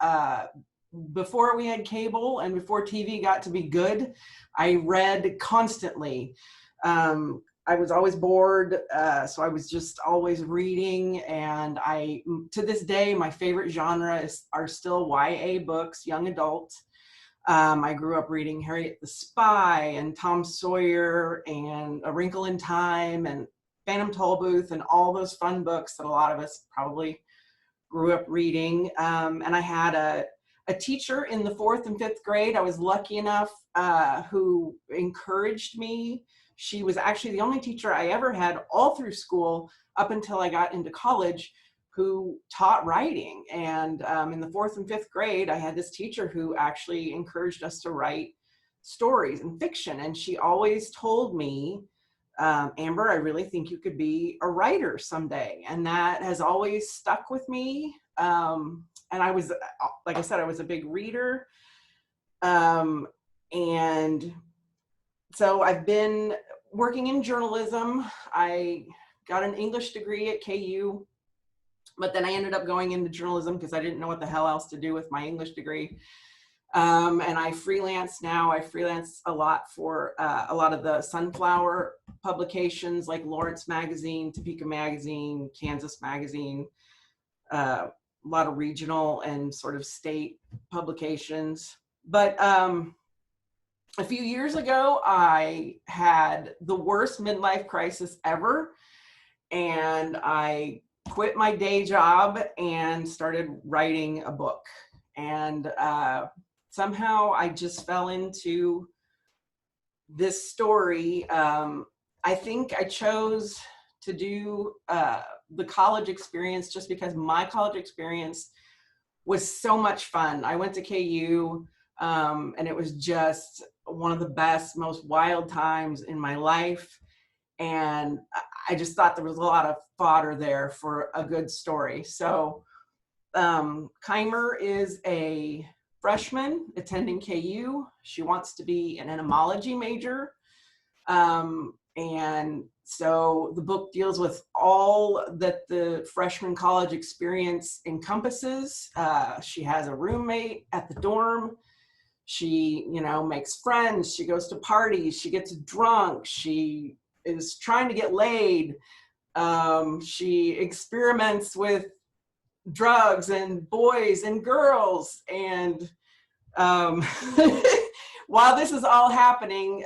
before we had cable and before TV got to be good. I read constantly. I was always bored, so I was just always reading. And to this day, my favorite genre are still YA books, young adult. I grew up reading Harriet the Spy and Tom Sawyer and A Wrinkle in Time and Phantom Tollbooth and all those fun books that a lot of us probably grew up reading. And I had a teacher in the 4th and 5th grade. I was lucky enough who encouraged me. She was actually the only teacher I ever had all through school up until I got into college who taught writing. And in the 4th and 5th grade, I had this teacher who actually encouraged us to write stories and fiction. And she always told me, Amber, I really think you could be a writer someday. And that has always stuck with me. And I was, like I said, I was a big reader. And so I've been working in journalism. I got an English degree at KU, but then I ended up going into journalism because I didn't know what the hell else to do with my English degree. And I freelance now. I freelance a lot for a lot of the sunflower publications like Lawrence Magazine, Topeka Magazine, Kansas Magazine, a lot of regional and sort of state publications. But a few years ago, I had the worst midlife crisis ever. And I quit my day job and started writing a book. And somehow I just fell into this story. I think I chose to do the college experience just because my college experience was so much fun. I went to KU and it was just one of the best, most wild times in my life. And I just thought there was a lot of fodder there for a good story. So Kramar is a freshman attending KU. She wants to be an entomology major. And so the book deals with all that the freshman college experience encompasses. She has a roommate at the dorm. She, makes friends. She goes to parties. She gets drunk. She is trying to get laid. She experiments with drugs and boys and girls. And while this is all happening,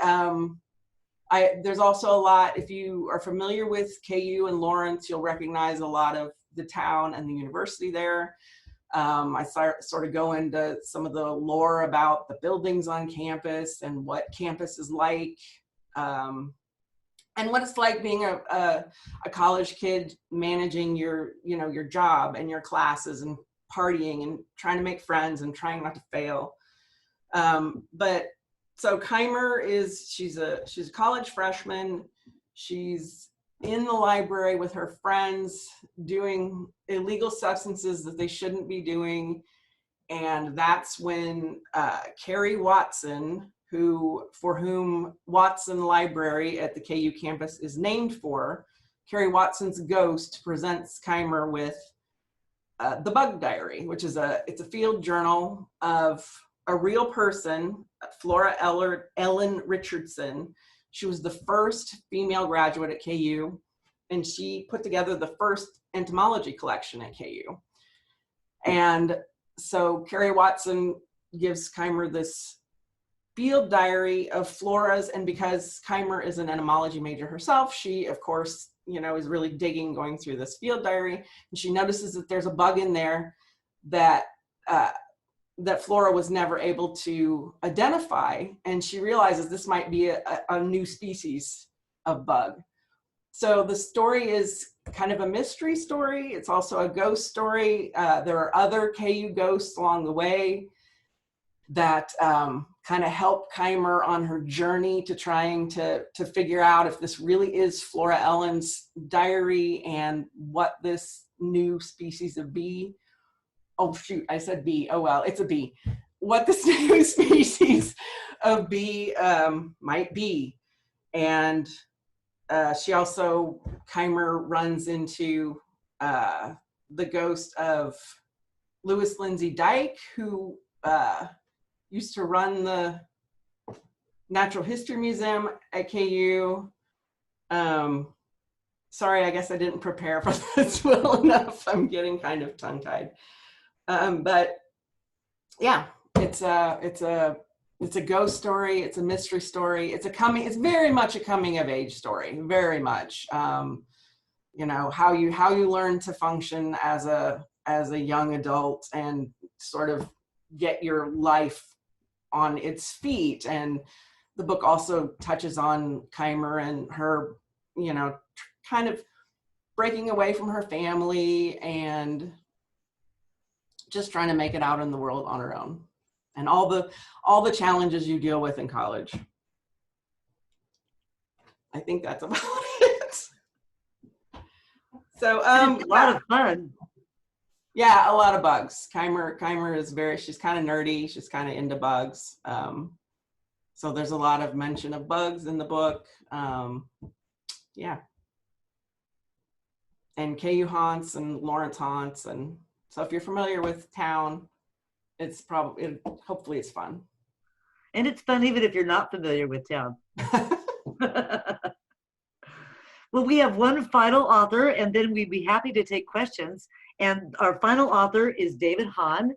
there's also a lot, if you are familiar with KU and Lawrence, you'll recognize a lot of the town and the university there. I sort of go into some of the lore about the buildings on campus and what campus is like. And what it's like being a college kid managing your job and your classes and partying and trying to make friends and trying not to fail. But so Kramar she's a college freshman. She's in the library with her friends doing illegal substances that they shouldn't be doing. And that's when Carrie Watson, for whom Watson Library at the KU campus is named for, Carrie Watson's ghost presents Kramar with the Bug Diary, which is it's a field journal of a real person, Flora Ellen Richardson. She was the first female graduate at KU, and she put together the first entomology collection at KU. And so Carrie Watson gives Kramar this field diary of floras, and because Kramar is an entomology major herself, she of course is really digging going through this field diary, and she notices that there's a bug in there that Flora was never able to identify, and she realizes this might be a new species of bug. So the story is kind of a mystery story. It's also a ghost story. There are other KU ghosts along the way that kind of help Kramar on her journey to trying to figure out if this really is Flora Ellen's diary and what this new species of bee, oh shoot, I said bee, oh well, it's a bee. What this new species of B might be. And she also, Kramar runs into the ghost of Louis Lindsay Dyke, who used to run the Natural History Museum at KU. Sorry, I guess I didn't prepare for this well enough. I'm getting kind of tongue-tied. But yeah, it's a ghost story. It's a mystery story. It's very much a coming of age story. Very much. You know, how you learn to function as a young adult and sort of get your life on its feet. And the book also touches on Kramar and her, you know, kind of breaking away from her family and just trying to make it out in the world on her own, and all the challenges you deal with in college. I think that's about it. So a lot of fun. Yeah, a lot of bugs. Kramar is she's kind of nerdy. She's kind of into bugs. So there's a lot of mention of bugs in the book. Yeah. And KU haunts and Lawrence haunts. And so if you're familiar with town, hopefully it's fun. And it's fun even if you're not familiar with town. Well, we have one final author, and then we'd be happy to take questions. And our final author is David Hahn,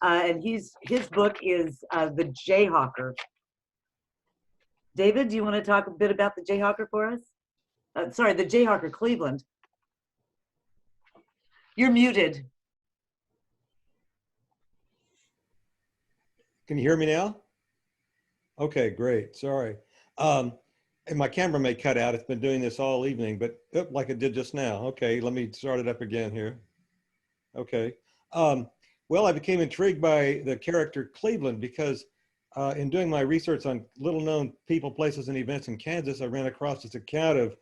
and his book is The Jayhawker. David, do you want to talk a bit about The Jayhawker for us? Sorry, The Jayhawker Cleveland. You're muted. Can you hear me now? Okay, great. Sorry. And my camera may cut out. It's been doing this all evening, but like it did just now. Okay, let me start it up again here. Okay. Well, I became intrigued by the character Cleveland because in doing my research on little known people, places, and events in Kansas, I ran across this account of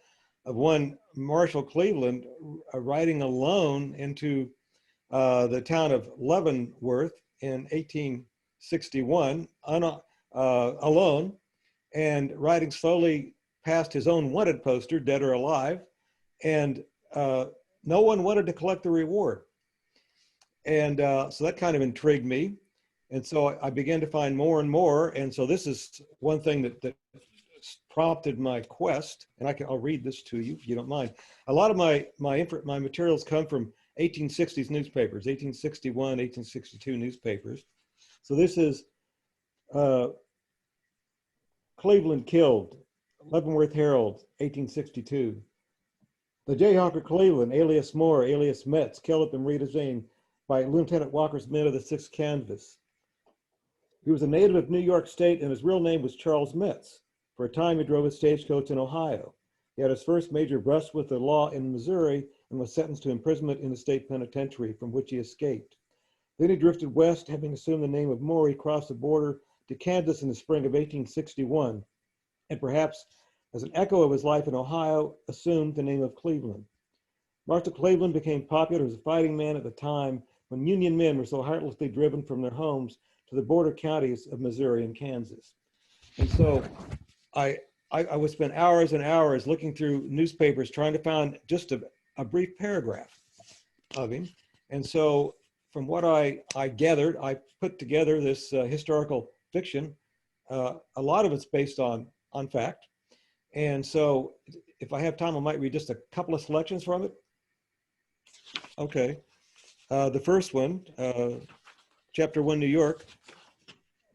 one Marshall Cleveland riding alone into the town of Leavenworth in 1861, alone, and riding slowly past his own wanted poster, dead or alive, and no one wanted to collect the reward. And so that kind of intrigued me. And so I began to find more and more. And so this is one thing that prompted my quest. And I'll read this to you if you don't mind. A lot of my materials come from 1860s newspapers, 1861, 1862 newspapers. So this is Cleveland killed, Leavenworth Herald, 1862. The Jayhawker Cleveland, alias Moore, alias Metz, killed at Merida by Lieutenant Walker's men of the 6th Canvas. He was a native of New York State, and his real name was Charles Metz. For a time, he drove a stagecoach in Ohio. He had his first major brush with the law in Missouri and was sentenced to imprisonment in the state penitentiary, from which he escaped. Then he drifted west, having assumed the name of Moore. He crossed the border to Kansas in the spring of 1861, and perhaps as an echo of his life in Ohio, assumed the name of Cleveland. Marshall Cleveland became popular as a fighting man at the time when Union men were so heartlessly driven from their homes to the border counties of Missouri and Kansas. And so I would spend hours and hours looking through newspapers trying to find just a brief paragraph of him. And so from what I gathered, I put together this historical fiction. A lot of it's based on fact. And so if I have time, I might read just a couple of selections from it. Okay. The first one, chapter 1, New York.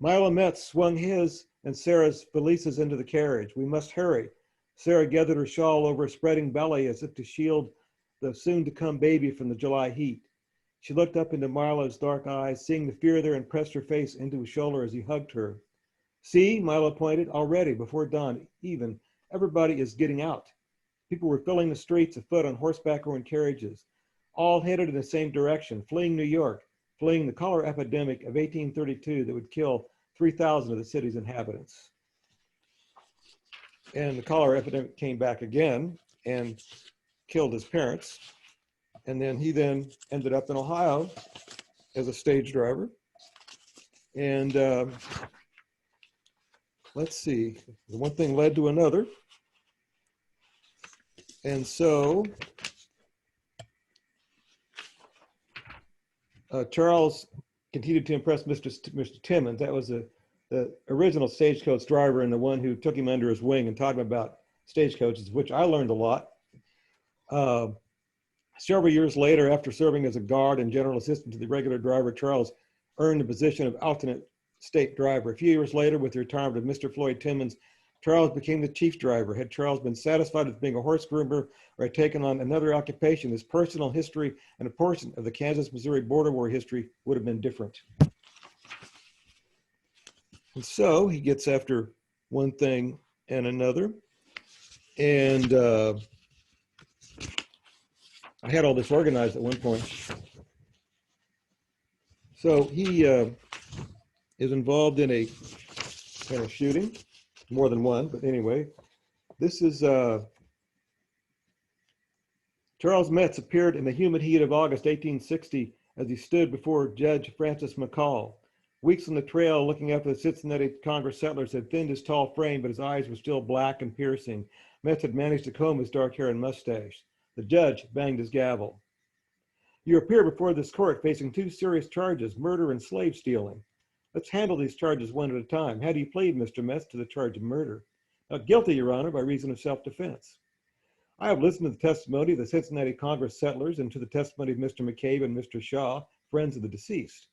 Milo Metz swung his and Sarah's valises into the carriage. We must hurry. Sarah gathered her shawl over her spreading belly as if to shield the soon-to-come baby from the July heat. She looked up into Milo's dark eyes, seeing the fear there, and pressed her face into his shoulder as he hugged her. See, Milo pointed, already, before dawn, even, everybody is getting out. People were filling the streets afoot, on horseback or in carriages, all headed in the same direction, fleeing New York, fleeing the cholera epidemic of 1832 that would kill 3,000 of the city's inhabitants. And the cholera epidemic came back again and killed his parents. And then he ended up in Ohio as a stage driver. And let's see, one thing led to another. And so Charles continued to impress Mr. Timmons. That was the original stagecoach driver and the one who took him under his wing and taught him about stagecoaches, which I learned a lot. Several years later, after serving as a guard and general assistant to the regular driver, Charles earned the position of alternate state driver. A few years later, with the retirement of Mr. Floyd Timmons, Charles became the chief driver. Had Charles been satisfied with being a horse groomer or had taken on another occupation, his personal history and a portion of the Kansas-Missouri border war history would have been different. And so he gets after one thing and another. And I had all this organized at one point. So he is involved in a kind of shooting, more than one, but anyway. This is Charles Metz appeared in the humid heat of August 1860 as he stood before Judge Francis McCall. Weeks on the trail looking after the Cincinnati Congress settlers had thinned his tall frame, but his eyes were still black and piercing. Metz had managed to comb his dark hair and mustache. The judge banged his gavel. You appear before this court facing 2 serious charges, murder and slave stealing. Let's handle these charges one at a time. How do you plead, Mr. Metz, to the charge of murder? Not guilty, Your Honor, by reason of self-defense. I have listened to the testimony of the Cincinnati Congress settlers and to the testimony of Mr. McCabe and Mr. Shaw, friends of the deceased.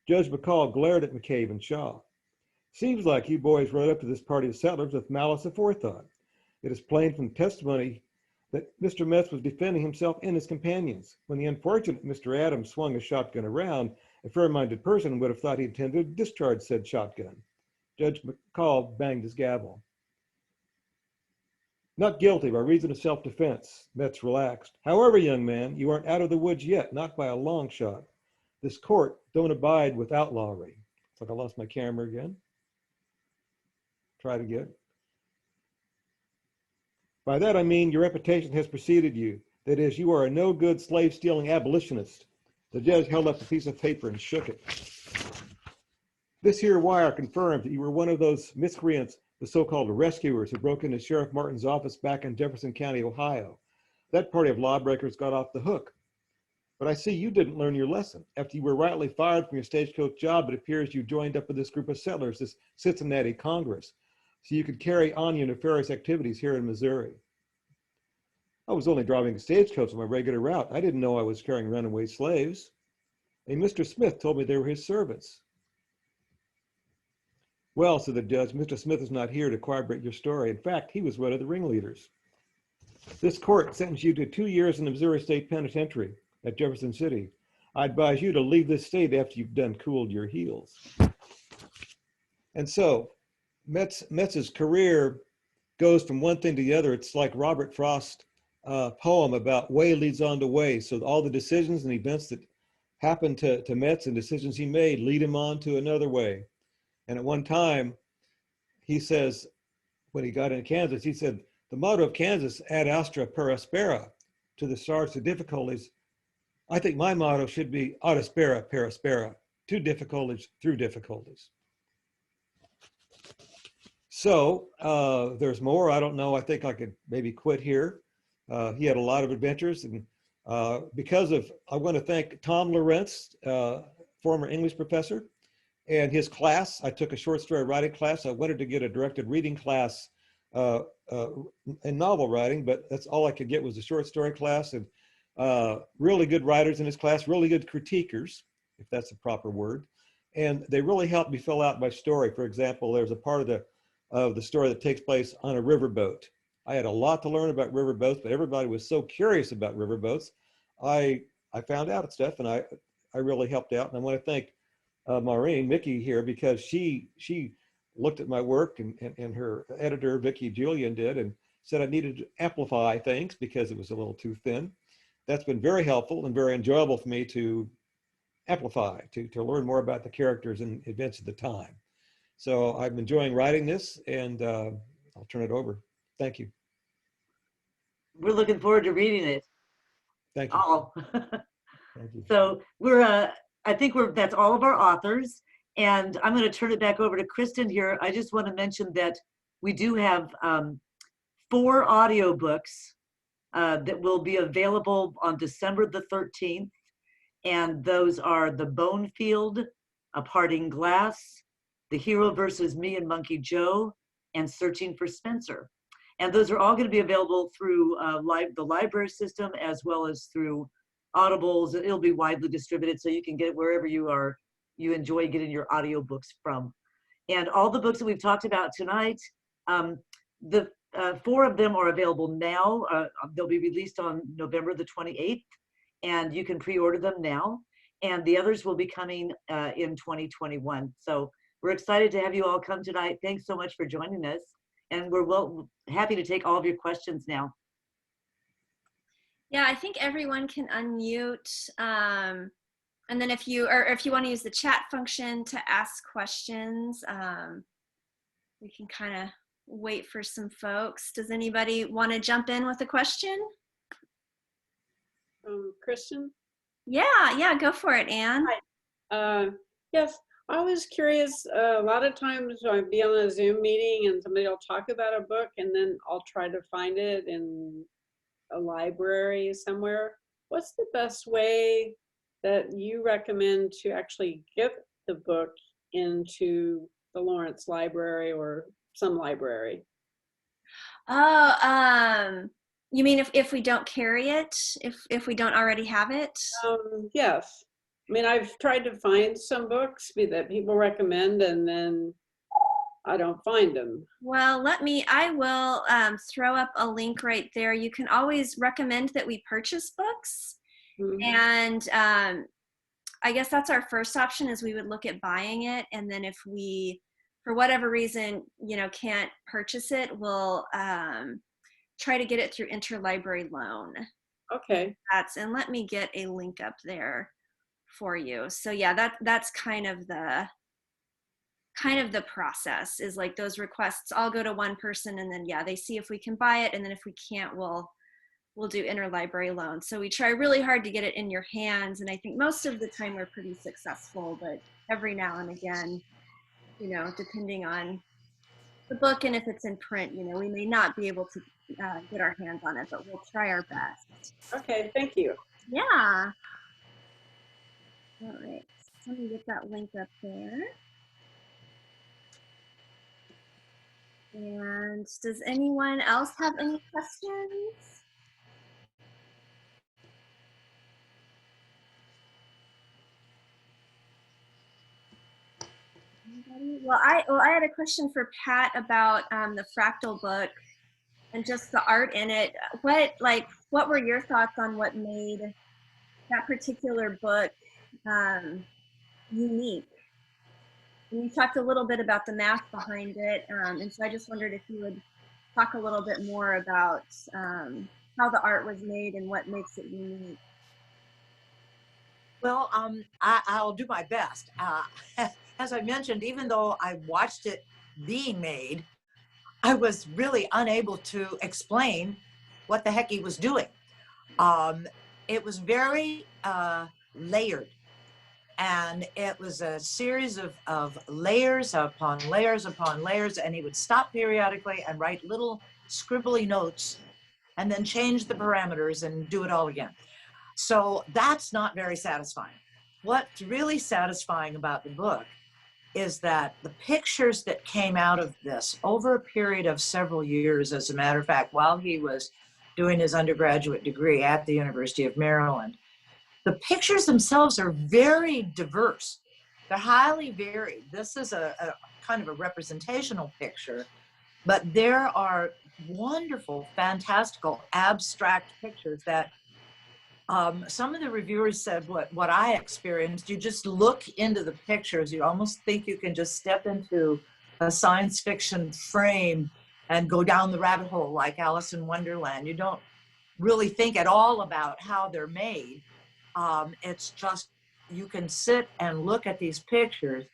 Judge McCall glared at McCabe and Shaw. Seems like you boys rode up to this party of settlers with malice aforethought. It is plain from the testimony that Mr. Metz was defending himself and his companions. When the unfortunate Mr. Adams swung his shotgun around, a fair-minded person would have thought he intended to discharge said shotgun. Judge McCall banged his gavel. Not guilty by reason of self-defense. Metz relaxed. However, young man, you aren't out of the woods yet, not by a long shot. This court don't abide with outlawry. It's like I lost my camera again. Try it again. By that I mean your reputation has preceded you. That is, you are a no-good slave-stealing abolitionist. The judge held up a piece of paper and shook it. This here wire confirmed that you were one of those miscreants, the so-called rescuers who broke into Sheriff Martin's office back in Jefferson County, Ohio. That party of lawbreakers got off the hook. But I see you didn't learn your lesson. After you were rightly fired from your stagecoach job, it appears you joined up with this group of settlers, this Cincinnati Congress, so you could carry on your nefarious activities here in Missouri. I was only driving a stagecoach on my regular route. I didn't know I was carrying runaway slaves. A Mr. Smith told me they were his servants. Well, said the judge, Mr. Smith is not here to corroborate your story. In fact, he was one of the ringleaders. This court sentenced you to 2 years in the Missouri State Penitentiary at Jefferson City. I advise you to leave this state after you've done cooled your heels. And so Metz's career goes from one thing to the other. It's like Robert Frost's poem about way leads on to way. So all the decisions and events that happened to Metz and decisions he made lead him on to another way. And at one time, he says, when he got into Kansas, he said, the motto of Kansas, ad astra per aspera, to the stars to difficulties. I think my motto should be ad aspera per aspera, to difficulties through difficulties. So there's more. I don't know. I think I could maybe quit here. He had a lot of adventures. And because of, I want to thank Tom Lawrence, former English professor, and his class. I took a short story writing class. I wanted to get a directed reading class in novel writing, but that's all I could get was a short story class. And really good writers in his class, really good critiquers, if that's the proper word. And they really helped me fill out my story. For example, there's a part of the story that takes place on a riverboat. I had a lot to learn about riverboats, but everybody was so curious about riverboats. I found out stuff, and I really helped out. And I want to thank Maureen, Mickey here, because she looked at my work and her editor, Vicki Julian, did, and said I needed to amplify things because it was a little too thin. That's been very helpful and very enjoyable for me to amplify, to learn more about the characters and events of the time. So I'm enjoying writing this, and I'll turn it over. Thank you. We're looking forward to reading it. Thank you. All. Thank you. So I think that's all of our authors. And I'm going to turn it back over to Kristen here. I just want to mention that we do have 4 audiobooks that will be available on December the 13th. And those are The Bone Field, A Parting Glass, The Hero versus Me and Monkey Joe, and Searching for Spencer. And those are all going to be available through the library system as well as through Audibles. It'll be widely distributed so you can get it wherever you enjoy getting your audiobooks from. And all the books that we've talked about tonight, the 4 of them are available now. They'll be released on November the 28th, and you can pre-order them now. And the others will be coming in 2021. So we're excited to have you all come tonight. Thanks so much for joining us. And we're happy to take all of your questions now. Yeah, I think everyone can unmute. And then if you want to use the chat function to ask questions, we can kind of wait for some folks. Does anybody want to jump in with a question? Kristen? Yeah, go for it, Anne. Hi. Yes, I was curious. A lot of times I'll be on a Zoom meeting and somebody will talk about a book and then I'll try to find it in a library somewhere. What's the best way that you recommend to actually get the book into the Lawrence Library or some library? Oh, you mean if we don't carry it, if we don't already have it? Yes. I mean, I've tried to find some books that people recommend and then I don't find them. Well, I will throw up a link right there. You can always recommend that we purchase books. Mm-hmm. And I guess that's our first option, is we would look at buying it. And then if we, for whatever reason, can't purchase it, we'll try to get it through interlibrary loan. Okay. And let me get a link up there for you. So yeah, that's kind of the process, is like those requests all go to one person and then they see if we can buy it, and then if we can't, we'll do interlibrary loan. So we try really hard to get it in your hands, and I think most of the time we're pretty successful, but every now and again, depending on the book and if it's in print, we may not be able to get our hands on it, but we'll try our best. Okay, thank you. Yeah. All right, so let me get that link up there. And does anyone else have any questions? Anybody? Well, I had a question for Pat about the Fractal book and just the art in it. What were your thoughts on what made that particular book unique? And you talked a little bit about the math behind it, and so I just wondered if you would talk a little bit more about how the art was made and what makes it unique. Well, I'll do my best. As I mentioned, even though I watched it being made, I was really unable to explain what the heck he was doing. It was very layered. And it was a series of layers upon layers upon layers, and he would stop periodically and write little scribbly notes and then change the parameters and do it all again. So that's not very satisfying. What's really satisfying about the book is that the pictures that came out of this over a period of several years, as a matter of fact, while he was doing his undergraduate degree at the University of Maryland, the pictures themselves are very diverse. They're highly varied. This is a kind of a representational picture, but there are wonderful, fantastical, abstract pictures that some of the reviewers said what I experienced. You just look into the pictures, you almost think you can just step into a science fiction frame and go down the rabbit hole like Alice in Wonderland. You don't really think at all about how they're made. It's just, you can sit and look at these pictures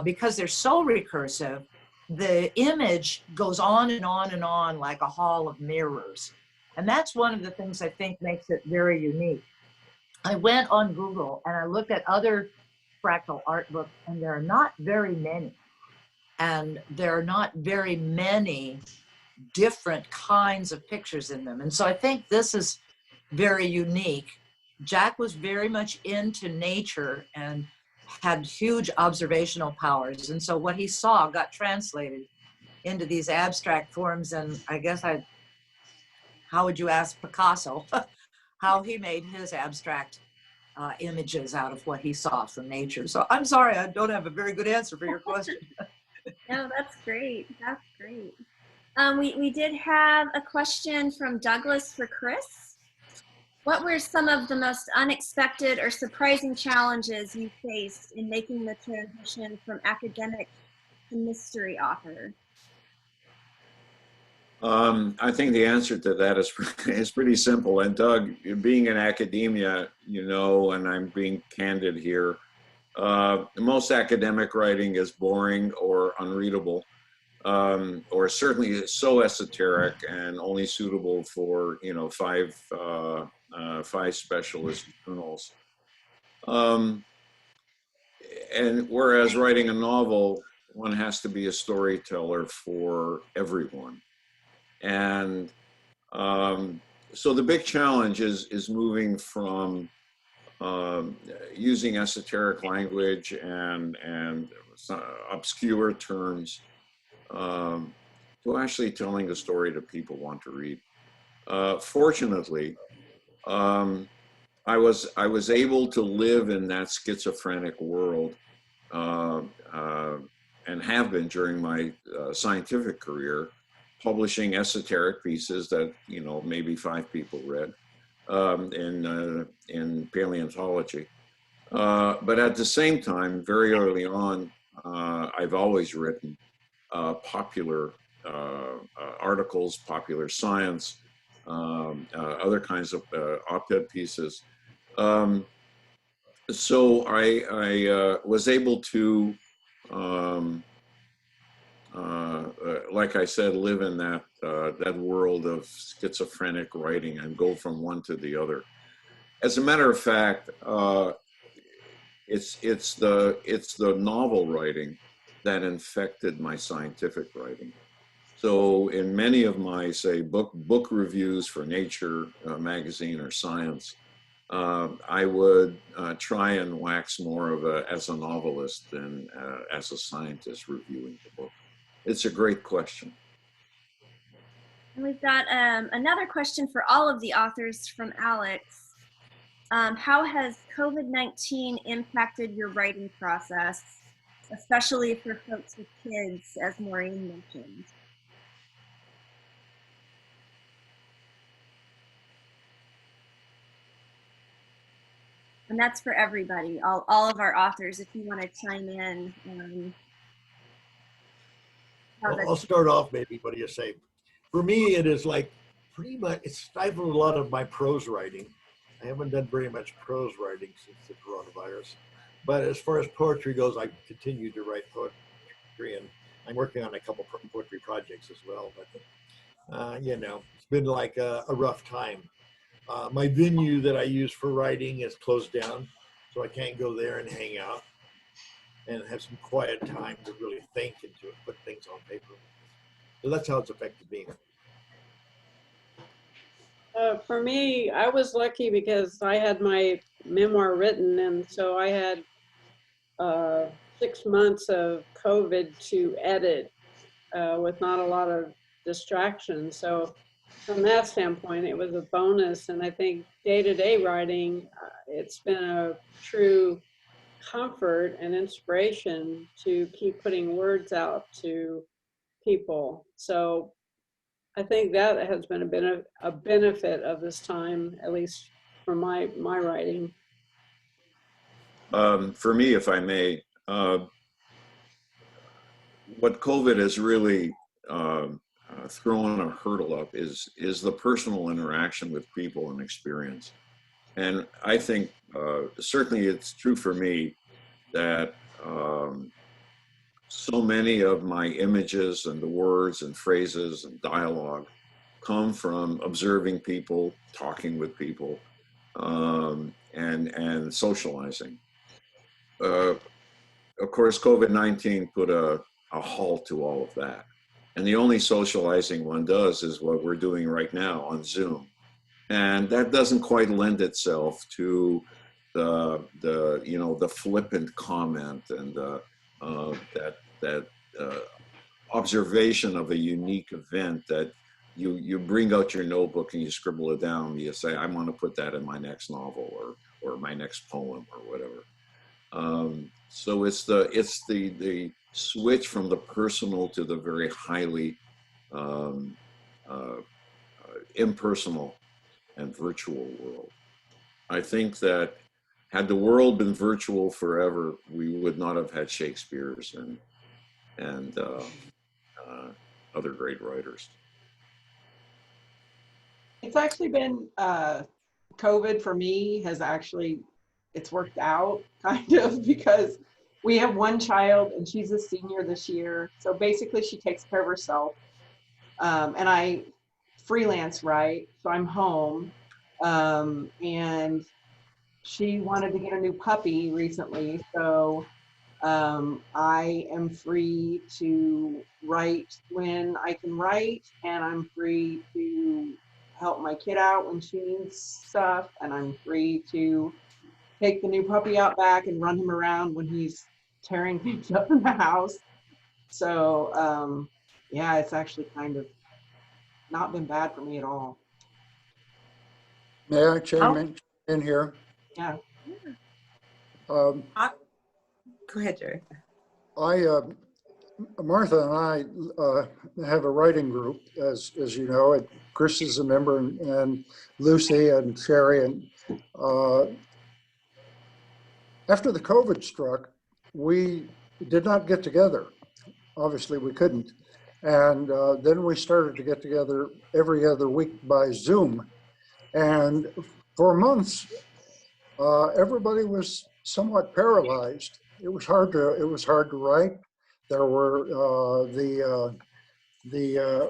because they're so recursive. The image goes on and on and on like a hall of mirrors. And that's one of the things I think makes it very unique. I went on Google and I looked at other fractal art books, and there are not very many. And there are not very many different kinds of pictures in them. And so I think this is very unique. Jack was very much into nature and had huge observational powers. And so what he saw got translated into these abstract forms. And I guess how would you ask Picasso how he made his abstract images out of what he saw from nature? So I'm sorry, I don't have a very good answer for your question. No, that's great. That's great. We did have a question from Douglas for Chris. What were some of the most unexpected or surprising challenges you faced in making the transition from academic to mystery author? I think the answer to that is pretty simple. And Doug, being in academia, you know, and I'm being candid here, most academic writing is boring or unreadable, or certainly so esoteric and only suitable for, you know, five specialist journals. And whereas writing a novel, one has to be a storyteller for everyone. And so the big challenge is moving from using esoteric language and obscure terms to actually telling a story that people want to read. Fortunately, I was able to live in that schizophrenic world and have been during my scientific career, publishing esoteric pieces that, you know, maybe 5 people read in paleontology. But at the same time, very early on, I've always written popular articles, popular science, other kinds of op-ed pieces. So I was able to, like I said, live in that world of schizophrenic writing and go from one to the other. As a matter of fact, it's the novel writing that infected my scientific writing. So in many of my, say, book reviews for Nature magazine or Science, I would try and wax more of as a novelist than as a scientist reviewing the book. It's a great question. And we've got another question for all of the authors from Alex. How has COVID-19 impacted your writing process, especially for folks with kids, as Maureen mentioned? And that's for everybody, all of our authors, if you want to chime in. Well, I'll start off maybe, what do you say? For me, it is like pretty much, it's stifled a lot of my prose writing. I haven't done very much prose writing since the coronavirus. But as far as poetry goes, I continue to write poetry, and I'm working on a couple poetry projects as well. But, you know, it's been like a rough time. My venue that I use for writing is closed down, so I can't go there and hang out and have some quiet time to really think and to put things on paper. So that's how it's affected me. For me, I was lucky because I had my memoir written, and so I had 6 months of COVID to edit with not a lot of distractions. So from that standpoint, it was a bonus. And I think day-to-day writing, it's been a true comfort and inspiration to keep putting words out to people. So I think that has been a benefit of this time, at least for my writing. For me, if I may, what COVID has really thrown a hurdle up is the personal interaction with people and experience. And I think certainly it's true for me that so many of my images and the words and phrases and dialogue come from observing people, talking with people, and socializing. of course, COVID-19 put a halt to all of that. And the only socializing one does is what we're doing right now on Zoom. And that doesn't quite lend itself to the flippant comment and that observation of a unique event that you bring out your notebook and you scribble it down. You say, I want to put that in my next novel or my next poem or whatever. So it's the switch from the personal to the very highly impersonal and virtual world. I think that had the world been virtual forever, we would not have had Shakespeare's and other great writers. It's actually been, COVID for me has actually, it's worked out kind of, because we have one child and she's a senior this year. So basically she takes care of herself. And I freelance write, so I'm home. And she wanted to get a new puppy recently. So I am free to write when I can write, and I'm free to help my kid out when she needs stuff, and I'm free to take the new puppy out back and run him around when he's tearing things up in the house. So yeah, it's actually kind of not been bad for me at all. May I chime in here? Yeah. Go ahead, Jerry. Martha and I have a writing group, as you know, and Chris is a member, and Lucy and Sherry. And after the COVID struck, we did not get together. Obviously, we couldn't. And then we started to get together every other week by Zoom. And for months, everybody was somewhat paralyzed. It was hard to write. There were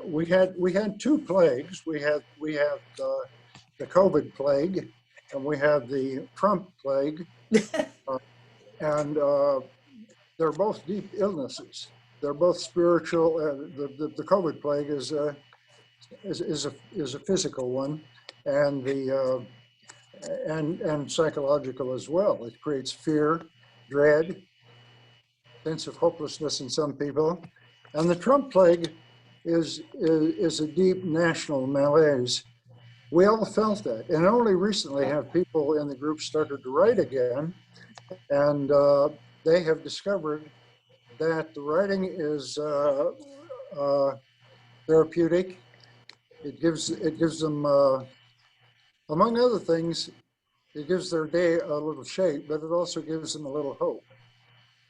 we had two plagues. We had the COVID plague, and we had the Trump plague, and they're both deep illnesses. They're both spiritual. The COVID plague is a physical one, and the and psychological as well. It creates fear, dread, sense of hopelessness in some people. And the Trump plague is a deep national malaise. We all felt that. And only recently have people in the group started to write again. And they have discovered that the writing is therapeutic. It gives them, among other things, it gives their day a little shape, but it also gives them a little hope.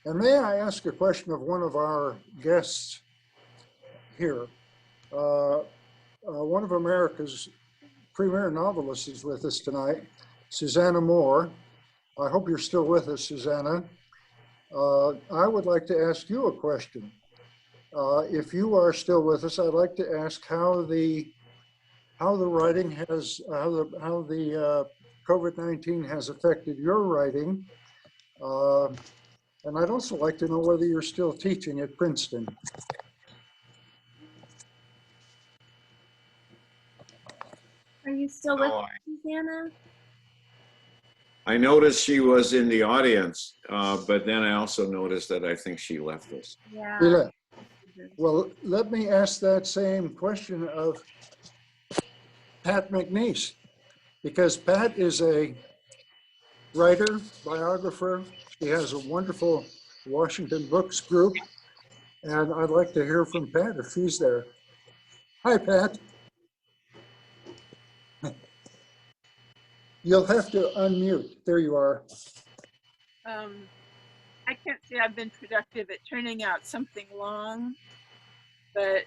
And may I ask a question of one of our guests here? One of America's premier novelists is with us tonight, Susanna Moore. I hope you're still with us, Susanna. I would like to ask you a question. If you are still with us, I'd like to ask how the writing has, how the COVID-19 has affected your writing. And I'd also like to know whether you're still teaching at Princeton. Are you still with us, Susanna? I noticed she was in the audience, but then I also noticed that I think she left us. Yeah. She left. Well, let me ask that same question of Pat McNeice, because Pat is a writer, biographer. She has a wonderful Washington Books group, and I'd like to hear from Pat if she's there. Hi, Pat. You'll have to unmute. There you are. I can't say I've been productive at turning out something long, but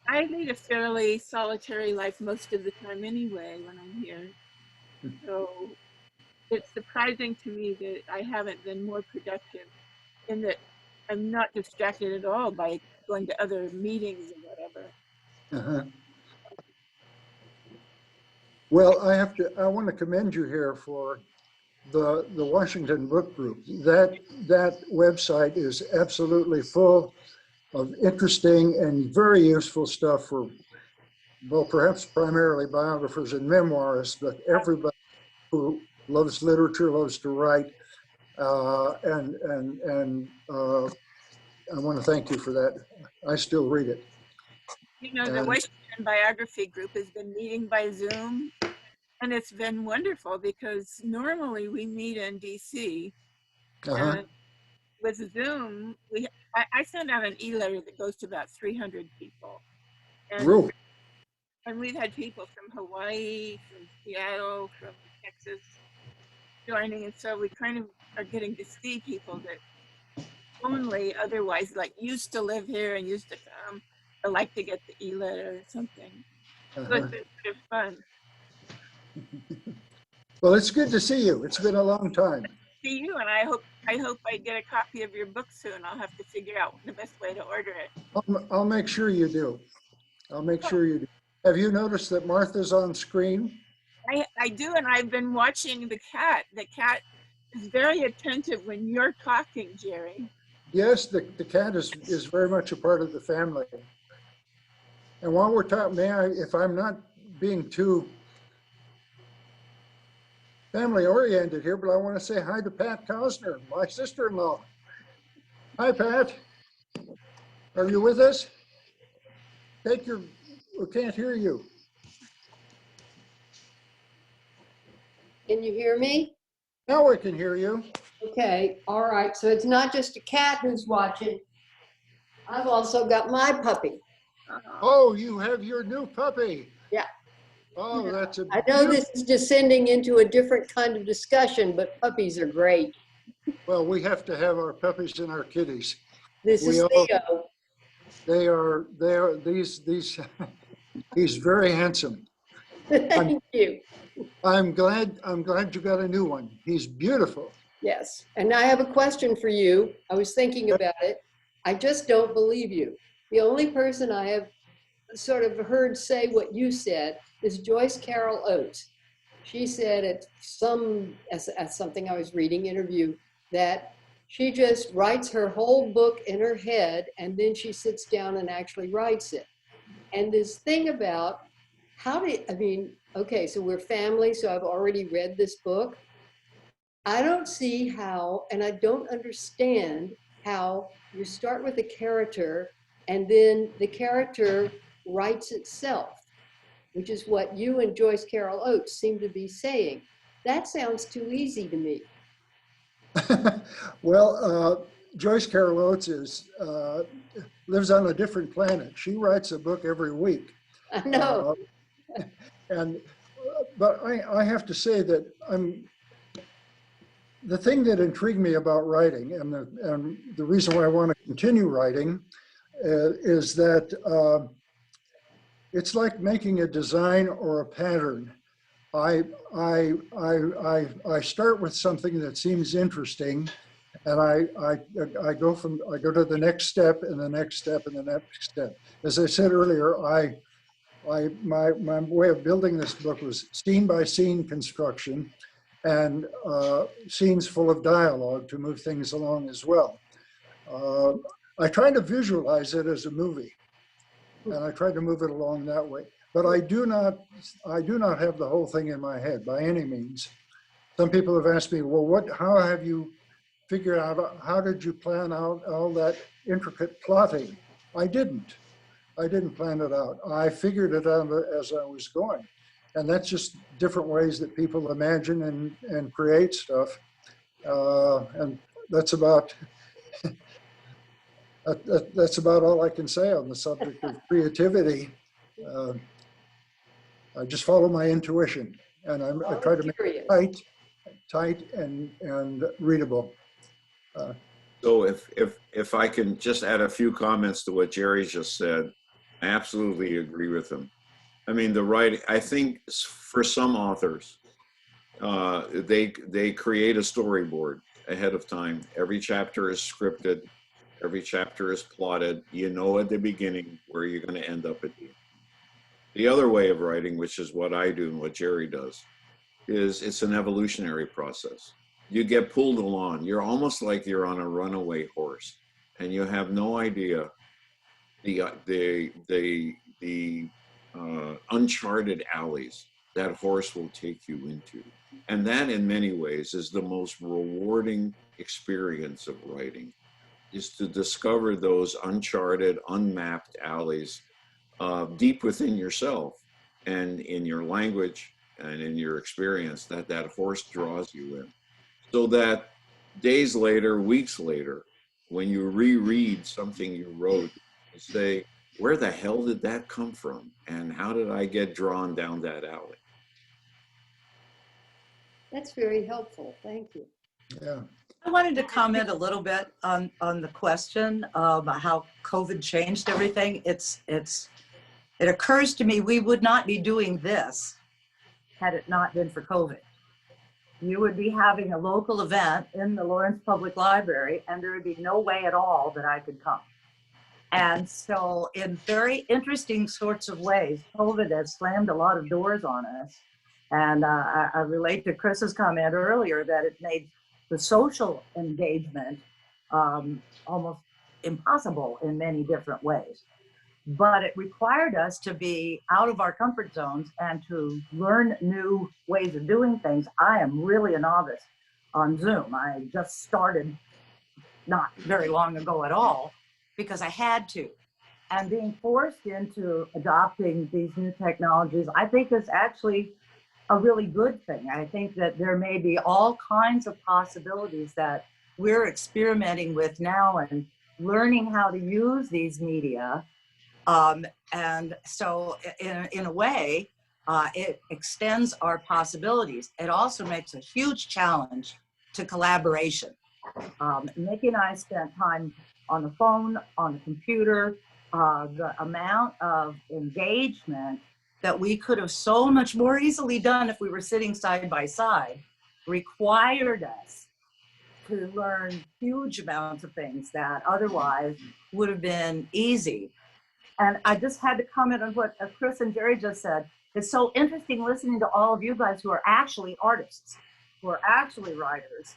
I lead a fairly solitary life most of the time anyway when I'm here. So it's surprising to me that I haven't been more productive, in that I'm not distracted at all by going to other meetings or whatever. Uh-huh. Well, I want to commend you here for the Washington Book Group. That website is absolutely full of interesting and very useful stuff for, well, perhaps primarily biographers and memoirists, but everybody who loves literature, loves to write, and I want to thank you for that. I still read it. You know, the And- Washington Biography Group has been meeting by Zoom, and it's been wonderful because normally we meet in DC, and with Zoom, I send out an e-letter that goes to about 300 people, and we've had people from Hawaii, from Seattle, from Texas joining, and so we kind of are getting to see people that only otherwise like used to live here and used to come or like to get the e-letter or something. So it's been sort of fun. Well, it's good to see you. It's been a long time. See you, and I hope I get a copy of your book soon. I'll have to figure out the best way to order it. I'll make sure you do. I'll make sure you do. Have you noticed that Martha's on screen? I do, and I've been watching the cat. The cat is very attentive when you're talking, Jerry. Yes, the cat is very much a part of the family. And while we're talking, may I, if I'm not being too family oriented here, but I want to say hi to Pat Cosner, my sister-in-law. Hi, Pat. Are you with us? We can't hear you. Can you hear me? Now I can hear you. Okay, all right. So it's not just a cat who's watching. I've also got my puppy. Oh, you have your new puppy. Yeah. Oh, that's a I know this is descending into a different kind of discussion, but puppies are great. Well, we have to have our puppies and our kitties. This is Theo. He's very handsome. Thank you. I'm glad you got a new one. He's beautiful. Yes. And I have a question for you. I was thinking about it. I just don't believe you. The only person I have sort of heard say what you said is Joyce Carol Oates. She said at something I was reading interview that she just writes her whole book in her head and then she sits down and actually writes it. And this thing about okay, so we're family, so I've already read this book. I don't see how, and I don't understand how you start with a character and then the character writes itself, which is what you and Joyce Carol Oates seem to be saying. That sounds too easy to me. Well, Joyce Carol Oates lives on a different planet. She writes a book every week. I know. But I have to say that the thing that intrigued me about writing and the reason why I want to continue writing is that it's like making a design or a pattern. I start with something that seems interesting, and I go to the next step and the next step and the next step. As I said earlier, my way of building this book was scene by scene construction and scenes full of dialogue to move things along as well. I tried to visualize it as a movie, and I tried to move it along that way. But I do not have the whole thing in my head by any means. Some people have asked me, well, how have you figured out, how did you plan out all that intricate plotting? I didn't plan it out. I figured it out as I was going. And that's just different ways that people imagine and create stuff. And that's about all I can say on the subject of creativity. I just follow my intuition, and I try to make it tight and readable. So if I can just add a few comments to what Jerry just said, I absolutely agree with him. I mean, the writing, I think for some authors, they create a storyboard ahead of time. Every chapter is scripted. Every chapter is plotted. You know at the beginning where you're going to end up at the end. The other way of writing, which is what I do and what Jerry does, is it's an evolutionary process. You get pulled along. You're almost like you're on a runaway horse, and you have no idea the uncharted alleys that horse will take you into. And that, in many ways, is the most rewarding experience of writing, is to discover those uncharted, unmapped alleys deep within yourself and in your language and in your experience that horse draws you in. So that days later, weeks later, when you reread something you wrote, you say, where the hell did that come from? And how did I get drawn down that alley? That's very helpful. Thank you. Yeah. I wanted to comment a little bit on the question of how COVID changed everything. It occurs to me we would not be doing this had it not been for COVID. You would be having a local event in the Lawrence Public Library, and there would be no way at all that I could come. And so in very interesting sorts of ways, COVID has slammed a lot of doors on us. And I relate to Chris's comment earlier that it made the social engagement almost impossible in many different ways. But it required us to be out of our comfort zones and to learn new ways of doing things. I am really a novice on Zoom. I just started not very long ago at all because I had to. And being forced into adopting these new technologies, I think is actually a really good thing. I think that there may be all kinds of possibilities that we're experimenting with now and learning how to use these media. And so in a way, it extends our possibilities. It also makes a huge challenge to collaboration. Nikki and I spent time on the phone, on the computer. The amount of engagement that we could have so much more easily done if we were sitting side by side required us to learn huge amounts of things that otherwise would have been easy. And I just had to comment on what Chris and Jerry just said. It's so interesting listening to all of you guys who are actually artists, who are actually writers.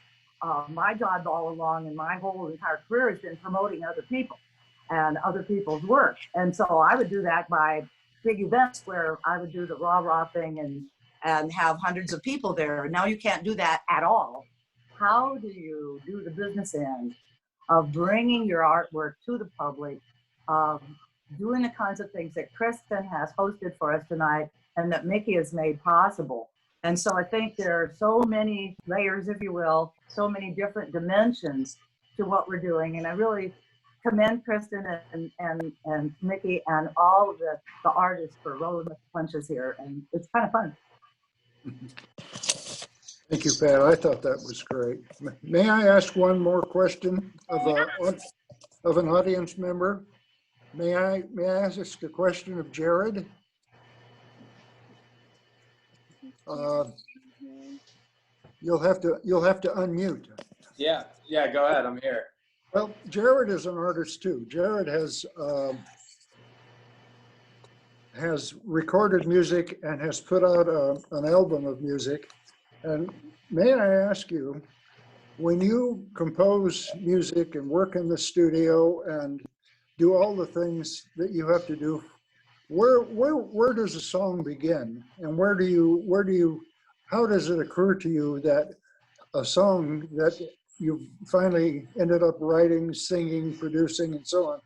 My job all along and my whole entire career has been promoting other people and other people's work. And so I would do that by big events where I would do the rah-rah thing and have hundreds of people there. Now you can't do that at all. How do you do the business end of bringing your artwork to the public, doing the kinds of things that Kristen has hosted for us tonight and that Mickey has made possible? And so I think there are so many layers, if you will, so many different dimensions to what we're doing. And I really commend Kristen and Mickey and all of the artists for rolling the punches here. And it's kind of fun. Thank you, Pat. I thought that was great. May I ask one more question of an audience member? May I ask a question of Jared? You'll have to unmute. Yeah, go ahead. I'm here. Well, Jared is an artist too. Jared has recorded music and has put out an album of music. And may I ask you, when you compose music and work in the studio and do all the things that you have to do, where does a song begin? And how does it occur to you that a song that you finally ended up writing, singing, producing, and so on,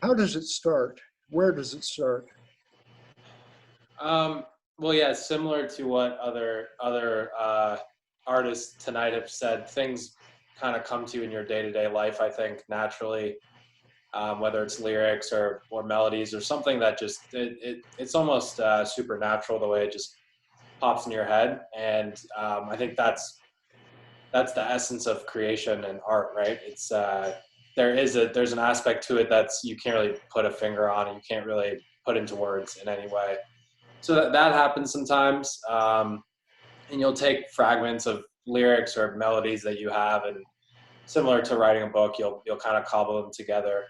how does it start? Where does it start? Well, yeah, similar to what other artists tonight have said, things kind of come to you in your day-to-day life, I think, naturally, whether it's lyrics or melodies or something that just, it's almost supernatural the way it just pops in your head. And I think that's the essence of creation and art, right? It's there's an aspect to it that's you can't really put a finger on, and you can't really put into words in any way. So that happens sometimes, and you'll take fragments of lyrics or melodies that you have, and similar to writing a book, you'll kind of cobble them together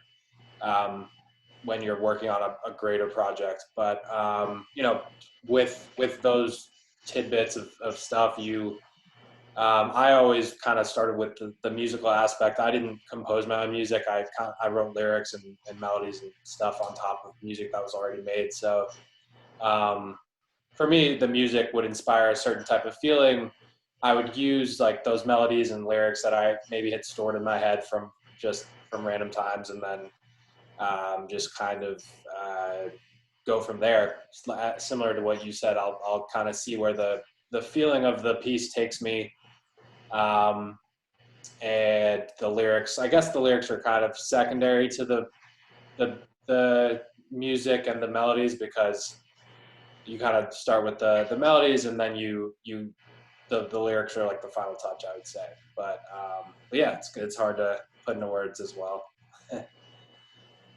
when you're working on a greater project. But with those tidbits of stuff. I always kind of started with the musical aspect. I didn't compose my own music. I wrote lyrics and melodies and stuff on top of music that was already made. So for me, the music would inspire a certain type of feeling. I would use like those melodies and lyrics that I maybe had stored in my head from random times, and then just kind of go from there. Similar to what you said, I'll kind of see where the feeling of the piece takes me. And the lyrics, I guess the lyrics are kind of secondary to the music and the melodies, because you kind of start with the melodies, and then the lyrics are like the final touch, I would say. But yeah, it's hard to put into words as well.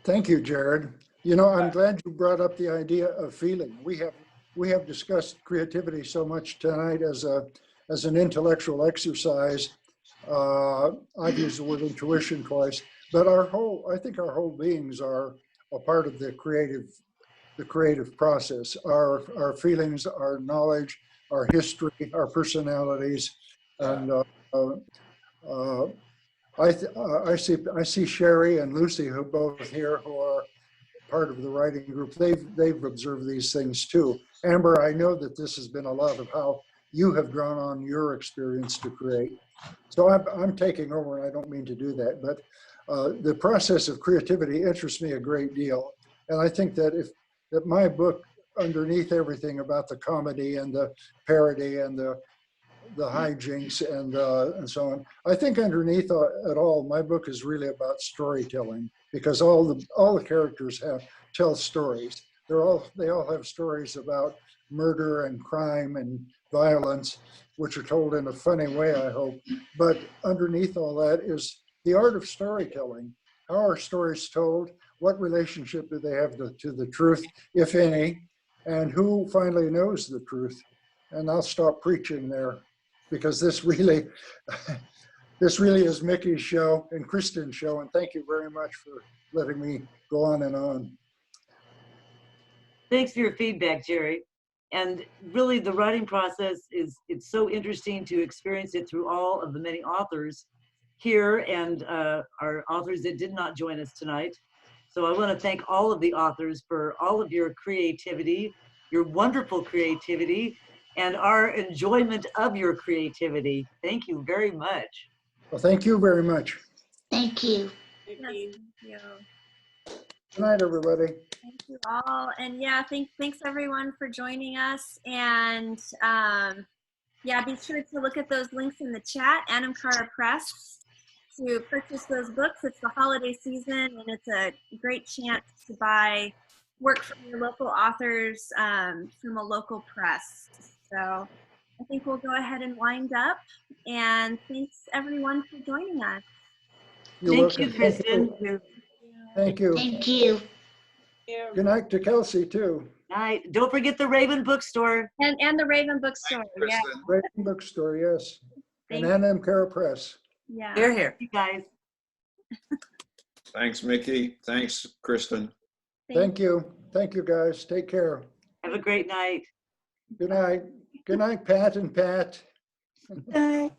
Thank you, Jared. You know, I'm glad you brought up the idea of feeling. We have discussed creativity so much tonight as an intellectual exercise. I've used the word intuition twice, but I think our whole beings are a part of the creative process. Our feelings, our knowledge, our history, our personalities, and I see Sherry and Lucy, who both here, who are part of the writing group. They've observed these things too. Amber, I know that this has been a lot of how you have drawn on your experience to create. So I'm taking over, and I don't mean to do that, but the process of creativity interests me a great deal. And I think that that my book, underneath everything about the comedy and the parody and the hijinks and so on, I think underneath it all, my book is really about storytelling, because all the characters tell stories. They all have stories about murder and crime and violence, which are told in a funny way, I hope. But underneath all that is the art of storytelling. How are stories told? What relationship do they have to the truth, if any? And who finally knows the truth? And I'll stop preaching there, because this really is Mickey's show and Kristen's show. And thank you very much for letting me go on and on. Thanks for your feedback, Jerry. And really, the writing process it's so interesting to experience it through all of the many authors here and our authors that did not join us tonight. So I want to thank all of the authors for all of your creativity, your wonderful creativity, and our enjoyment of your creativity. Thank you very much. Well, thank you very much. Thank you. Yes, thank you. Good night, everybody. Thank you all. And yeah, thanks everyone for joining us. And yeah, be sure to look at those links in the chat, Anamcara Press, to purchase those books. It's the holiday season, and it's a great chance to buy work from your local authors from a local press. So I think we'll go ahead and wind up. And thanks everyone for joining us. You're Thank you, welcome. Kristen. Thank you. Thank you. Good night to Kelsey, too. Night. Don't forget the Raven Bookstore. And the Raven Bookstore. Yeah. Raven Bookstore, yes. And Thank Anamcara Press. Yeah. Here, here. You guys. Thanks, Mickey. Thanks, Kristen. Thank you. Thank you, guys. Take care. Have a great night. Good night. Good night, Pat and Pat. Bye.